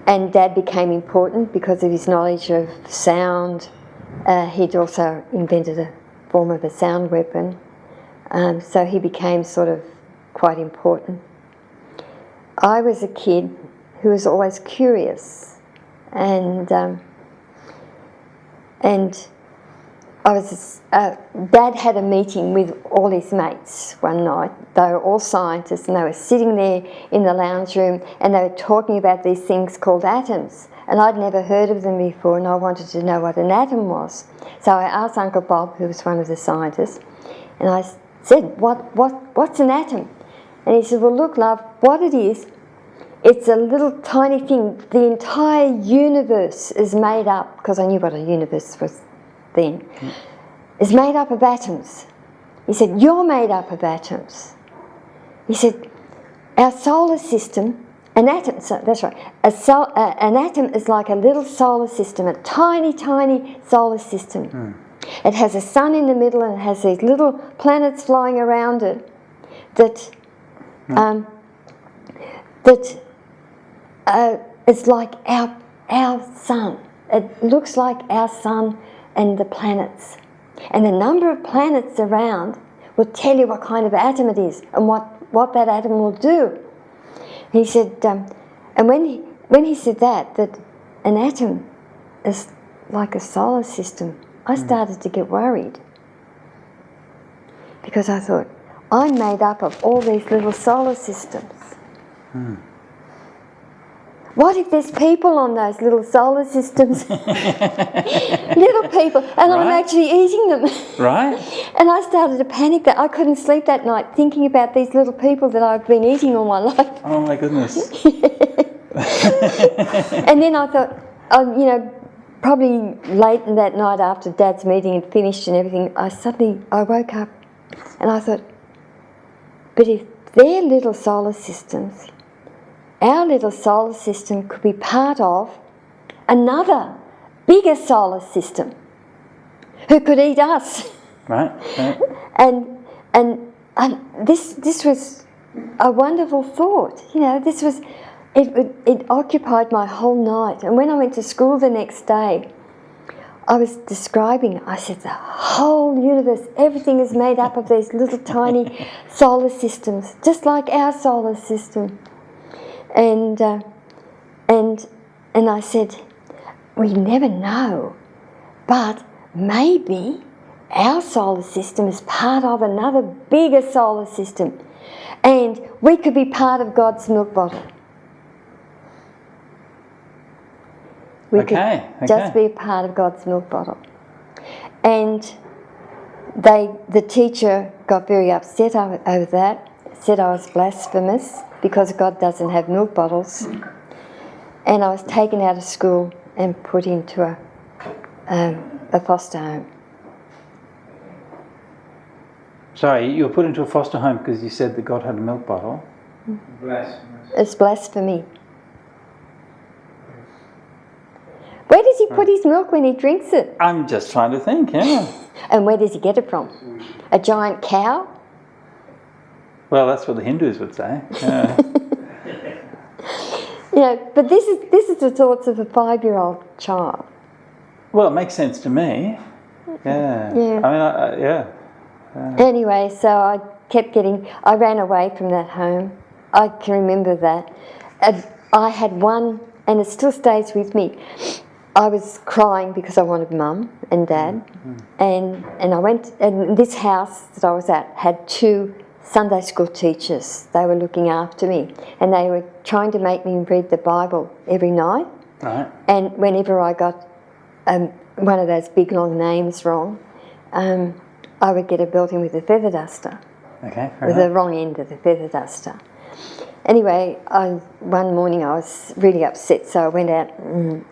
and Dad became important because of his knowledge of sound. He'd also invented a form of a sound weapon, so he became sort of quite important. I was a kid who was always curious, and I was. Dad had a meeting with all his mates one night. They were all scientists, and they were sitting there in the lounge room, and they were talking about these things called atoms. And I'd never heard of them before, and I wanted to know what an atom was. So I asked Uncle Bob, who was one of the scientists, and I said, "What's an atom?" And he said, "Well, look, love, what it is, it's a little tiny thing. The entire universe is made up," because I knew what a universe was then, is made up of atoms. He said, "You're made up of atoms." He said, "Our solar system, an atom," so that's right, an atom is like a little solar system, a tiny, tiny solar system. It has a sun in the middle, and it has these little planets flying around it that it's like our sun. It looks like our sun and the planets. And the number of planets around will tell you what kind of atom it is and what that atom will do." He said, and when he said that an atom is like a solar system, I started to get worried. Because I thought, I'm made up of all these little solar systems. What if there's people on those little solar systems? Little people, and I'm actually eating them. Right. And I started to panic that I couldn't sleep that night thinking about these little people that I've been eating all my life. Oh my goodness. And then I thought, probably late in that night after Dad's meeting had finished and everything, I woke up and I thought, but if they're little solar systems, our little solar system could be part of another bigger solar system who could eat us. Right. And this was a wonderful thought. This was it occupied my whole night. And when I went to school the next day, I was describing. I said the whole universe, everything is made up of these little tiny solar systems, just like our solar system. And I said, we never know, but maybe our solar system is part of another bigger solar system, and we could be part of God's milk bottle. We could just be a part of God's milk bottle. And the teacher got very upset over that, said I was blasphemous because God doesn't have milk bottles. And I was taken out of school and put into a foster home. Sorry, you were put into a foster home because you said that God had a milk bottle? Blasphemous. It's blasphemy. Where does he put his milk when he drinks it? I'm just trying to think, yeah. And where does he get it from? A giant cow? Well, that's what the Hindus would say. Yeah. You know, but this is the thoughts of a 5-year-old child. Well, it makes sense to me. Yeah. Yeah. I mean, yeah. Anyway, so I ran away from that home. I can remember that. I had one, and it still stays with me. I was crying because I wanted mum and dad. And I went, and this house that I was at had 2 Sunday school teachers. They were looking after me, and they were trying to make me read the Bible every night. Right. And whenever I got one of those big long names wrong, I would get a belting with a feather duster, Okay. with the wrong end of the feather duster. Anyway, one morning I was really upset, so I went out, and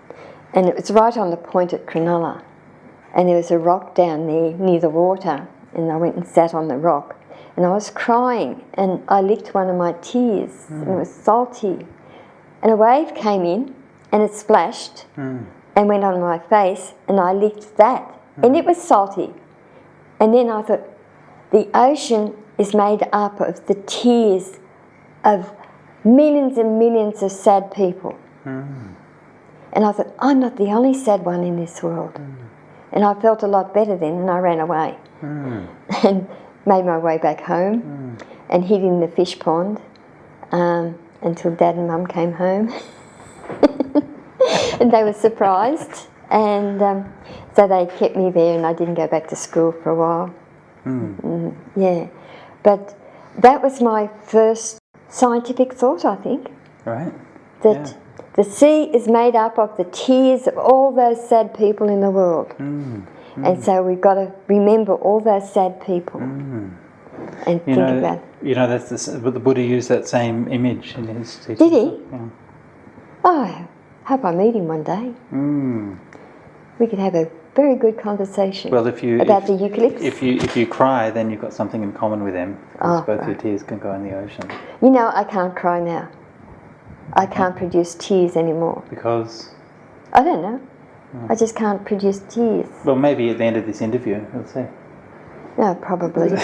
it was right on the point at Cronulla, and there was a rock down there near the water, and I went and sat on the rock, and I was crying, and I licked one of my tears, and it was salty, and a wave came in, and it splashed, and went on my face, and I licked that, and it was salty. And then I thought, the ocean is made up of the tears of millions and millions of sad people. And I thought, I'm not the only sad one in this world. And I felt a lot better then, and I ran away. And made my way back home and hid in the fish pond until Dad and Mum came home. And they were surprised. And so they kept me there, and I didn't go back to school for a while. Yeah. But that was my first scientific thought, I think. Right. That the sea is made up of the tears of all those sad people in the world. And so we've got to remember all those sad people and think about it. You know, but the Buddha used that same image in his teachings. Did he? Yeah. Oh, I hope I meet him one day. We could have a very good conversation Well, about the eucalypts. If you cry, then you've got something in common with them, because both your tears can go in the ocean. You know, I can't cry now. I can't produce tears anymore. Because? I don't know. I just can't produce tears. Well, maybe at the end of this interview, we'll see. No, probably.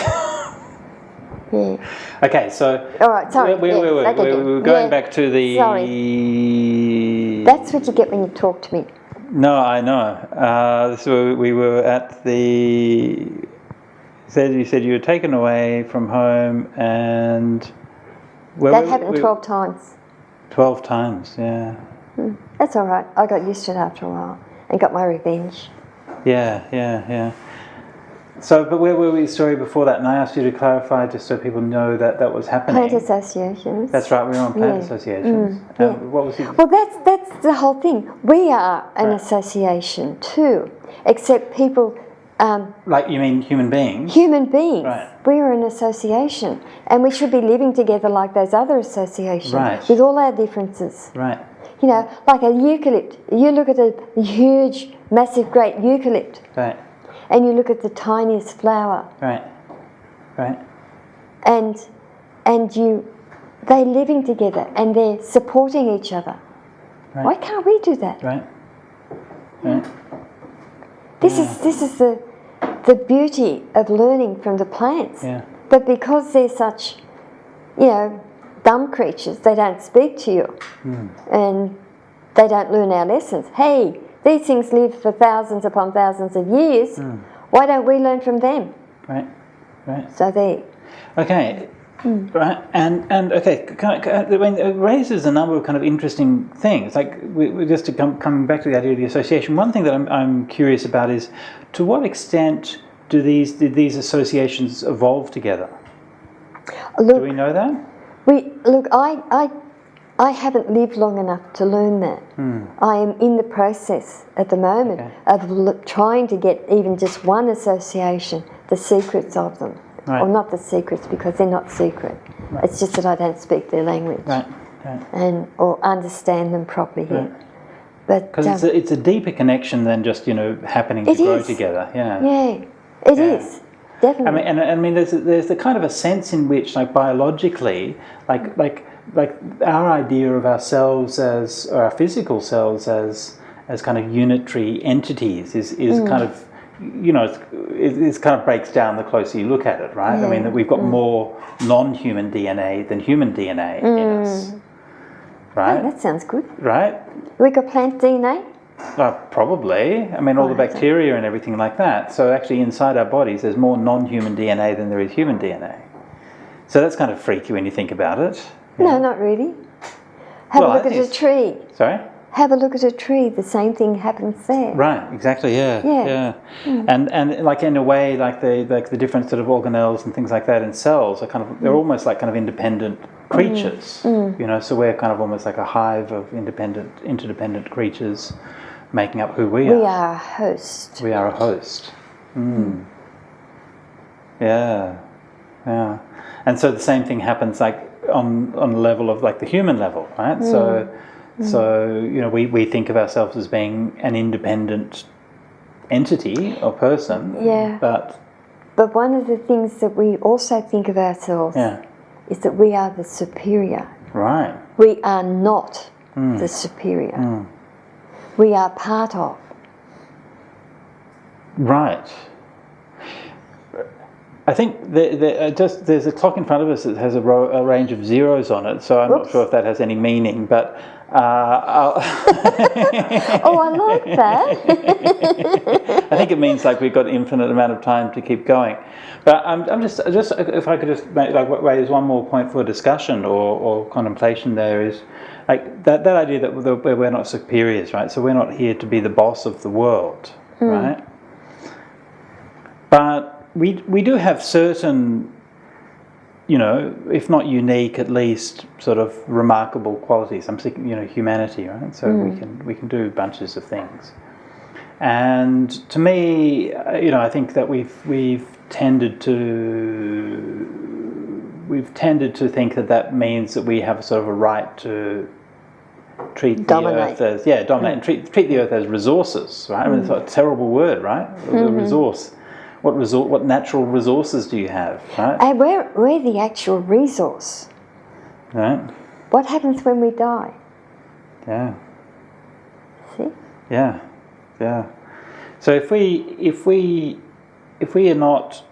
Yeah. Okay, so... All right, sorry. We're going back to the... Sorry. That's what you get when you talk to me. No, I know. So we were at the... You said you were taken away from home, and... That happened 12 times. 12 times, yeah. That's all right. I got used to it after a while and got my revenge. Yeah. So, but where were we story before that? And I asked you to clarify just so people know that that was happening. Plant associations. That's right, we were on plant associations. What was it? Well, that's the whole thing. We are an association too, except people... like, you mean human beings? Human beings. Right. We are an association, and we should be living together like those other associations, with all our differences. Right. You know, like a eucalypt. You look at a huge, massive, great eucalypt. Right. And you look at the tiniest flower. Right. And they're living together and they're supporting each other. Right. Why can't we do that? Right. This is the beauty of learning from the plants. Yeah. But because they're such, dumb creatures, they don't speak to you. And they don't learn our lessons. Hey, these things live for thousands upon thousands of years. Why don't we learn from them? Right. So there. Okay. Right. And okay, it raises a number of kind of interesting things. Like, we just to coming back to the idea of the association. One thing that I'm curious about is, to what extent did these associations evolve together? Look, do we know that? I haven't lived long enough to learn that. I am in the process at the moment of trying to get even just one association, the secrets of them. Right. or not the secrets, because they're not secret. Right. It's just that I don't speak their language, Right. or understand them properly yet. Right. But Because it's a deeper connection than just happening to grow together. Yeah, it is definitely. I mean, there's the kind of a sense in which, like, biologically, like our idea of ourselves or our physical selves as kind of unitary entities is kind of, it kind of breaks down the closer you look at it, right? Yeah. I mean, that we've got more non-human DNA than human DNA in us, right? Oh, that sounds good. Right? We got plant DNA? Probably. I mean, all the bacteria and everything like that. So actually inside our bodies there's more non-human DNA than there is human DNA. So that's kind of freaky when you think about it. No, not really. Have a look at a tree. Sorry? Have a look at a tree. The same thing happens there. Right, exactly, yeah. And like, in a way, like the different sort of organelles and things like that in cells are kind of, they're almost like kind of independent creatures. So we're kind of almost like a hive of interdependent creatures making up who we are. We are a host. We are a host. Yeah. And so the same thing happens like on the level of like the human level, right? So we think of ourselves as being an independent entity or person. Yeah. But one of the things that we also think of ourselves is that we are the superior. Right. We are not the superior. We are part of. Right. I think there's a clock in front of us that has a range of zeros on it, so I'm not sure if that has any meaning, but Oh, I like that. I think it means like we've got an infinite amount of time to keep going. But I'm just if I could just raise one more point for discussion or contemplation, there is like that idea that we're not superiors, right? So we're not here to be the boss of the world, right? But we do have certain, if not unique, at least sort of remarkable qualities. I'm thinking, humanity, right? So we can do bunches of things. And to me, I think that we've tended to think that means that we have a sort of a right to treat the earth as dominate and treat the earth as resources, right? I mean, it's a terrible word, right? The resource. What natural resources do you have, right? And we're the actual resource. Right. What happens when we die? Yeah. See? Yeah. So if we are not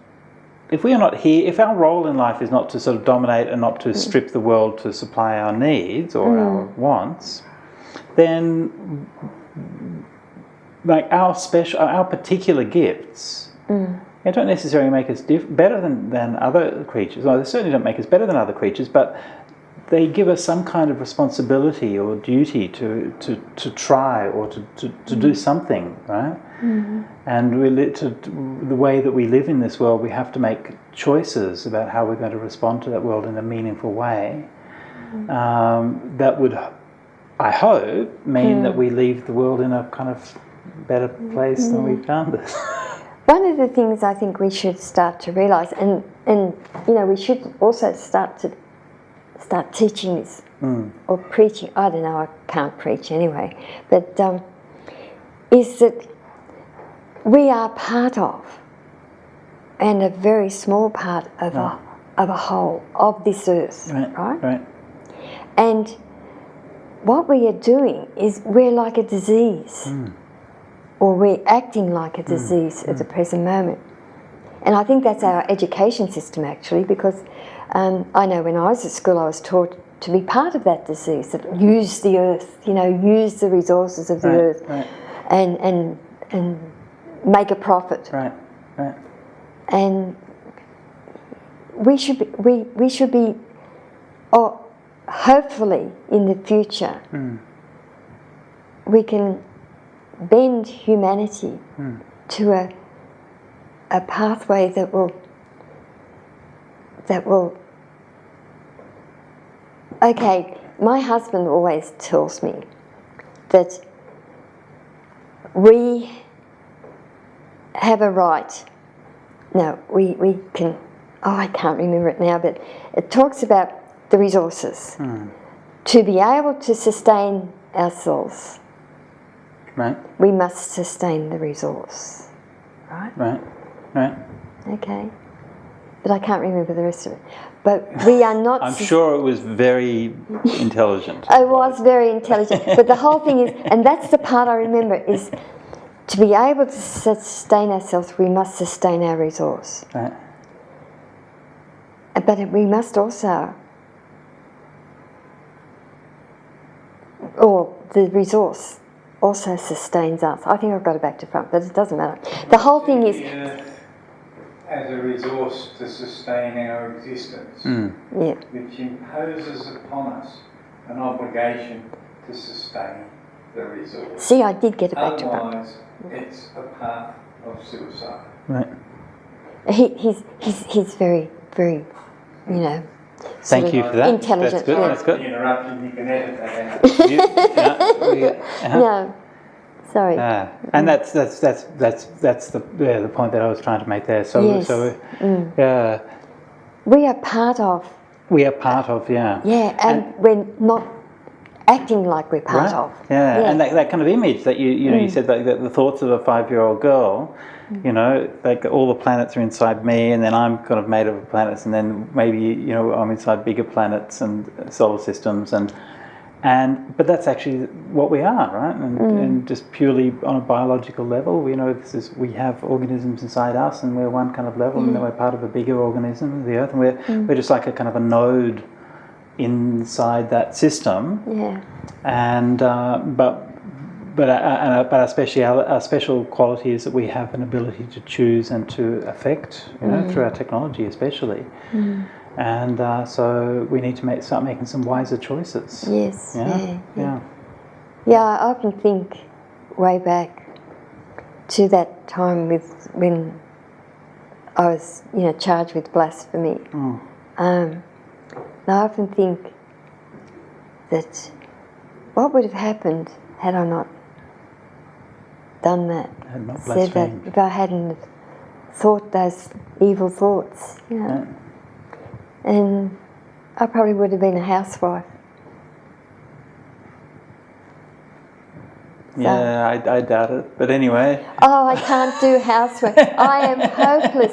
here, if our role in life is not to sort of dominate and not to strip the world to supply our needs or our wants, then like our particular gifts. They don't necessarily make us better than other creatures. Well, they certainly don't make us better than other creatures, but they give us some kind of responsibility or duty to try or to do something, right? And the way that we live in this world, we have to make choices about how we're going to respond to that world in a meaningful way. That would, I hope, mean that we leave the world in a kind of better place than we found it. One of the things I think we should start to realise, and we should also start teaching this or preaching. I don't know. I can't preach anyway, but is that we are part of, and a very small part of a whole of this earth, right? And what we are doing is we're like a disease. Or we're acting like a disease at the present moment. And I think that's our education system actually, because I know when I was at school I was taught to be part of that disease, that use the earth, use the resources of the earth and make a profit. Right. And we should be or hopefully in the future we can bend humanity to a pathway that will my husband always tells me that we have a right. No, we can I can't remember it now, but it talks about the resources. To be able to sustain ourselves, Right. we must sustain the resource. Right? Right. Okay. But I can't remember the rest of it. But we are not... I'm sure it was very intelligent. It was very intelligent. But the whole thing is, and that's the part I remember, is to be able to sustain ourselves, we must sustain our resource. Right. But we must also... Or the resource also sustains us. I think I've got it back to front, but it doesn't matter. The whole thing is... The earth as a resource to sustain our existence, Yeah. which imposes upon us an obligation to sustain the resource. See, I did get it back to front. Otherwise, it's a path of suicide. Right. He's very, very, you know... Thank you for that. Intelligent. That's good. Yeah. That's good. Interruption, you can edit that out. No, sorry. And that's the point that I was trying to make there. So Yes. yeah, We are part of... we are part of Yeah, and we're not acting like we're part right. of. Yeah, and that kind of image that you know you said that the thoughts of a 5-year-old girl, you know, like all the planets are inside me, and then I'm kind of made of planets, and then maybe you know I'm inside bigger planets and solar systems, but that's actually what we are, right? And just purely on a biological level, you know, we have organisms inside us, and we're one kind of level, and then we're part of a bigger organism, the Earth, and we're just like a kind of a node inside that system. Yeah. And but our special quality is that we have an ability to choose and to affect, you know, through our technology especially. And so we need to start making some wiser choices. Yes. Yeah. Yeah, I often think way back to that time when I was, you know, charged with blasphemy. And I often think that what would have happened had I not done that, Had not said that, blasphemed. if I hadn't thought those evil thoughts, you know. And I probably would have been a housewife. Yeah, I doubt it. But anyway. Oh, I can't do housework. I am hopeless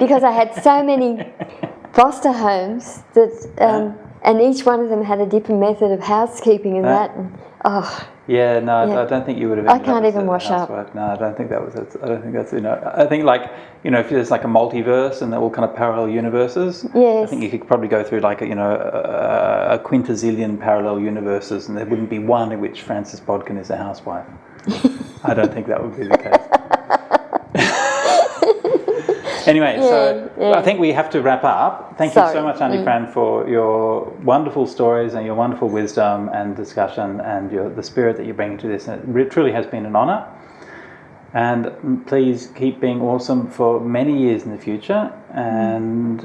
because I had so many foster homes that, and each one of them had a different method of housekeeping and that. And, Yeah, no, I don't think you would have. I can't even wash up. No, I don't think that was. I don't think that's. You know, I think like if there's like a multiverse and they're all kind of parallel universes. Yes. I think you could probably go through like a quintazillion parallel universes, and there wouldn't be one in which Frances Bodkin is a housewife. I don't think that would be the case. Anyway, I think we have to wrap up. Thank you so much, Aunty Fran, for your wonderful stories and your wonderful wisdom and discussion and the spirit that you bring to this. And it truly has been an honour. And please keep being awesome for many years in the future. And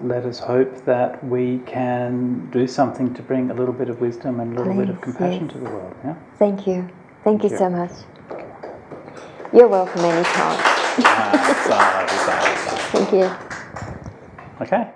let us hope that we can do something to bring a little bit of wisdom and a little bit of compassion to the world. Yeah? Thank you. Thank you so much. You're welcome anytime. Sorry. Thank you. Okay.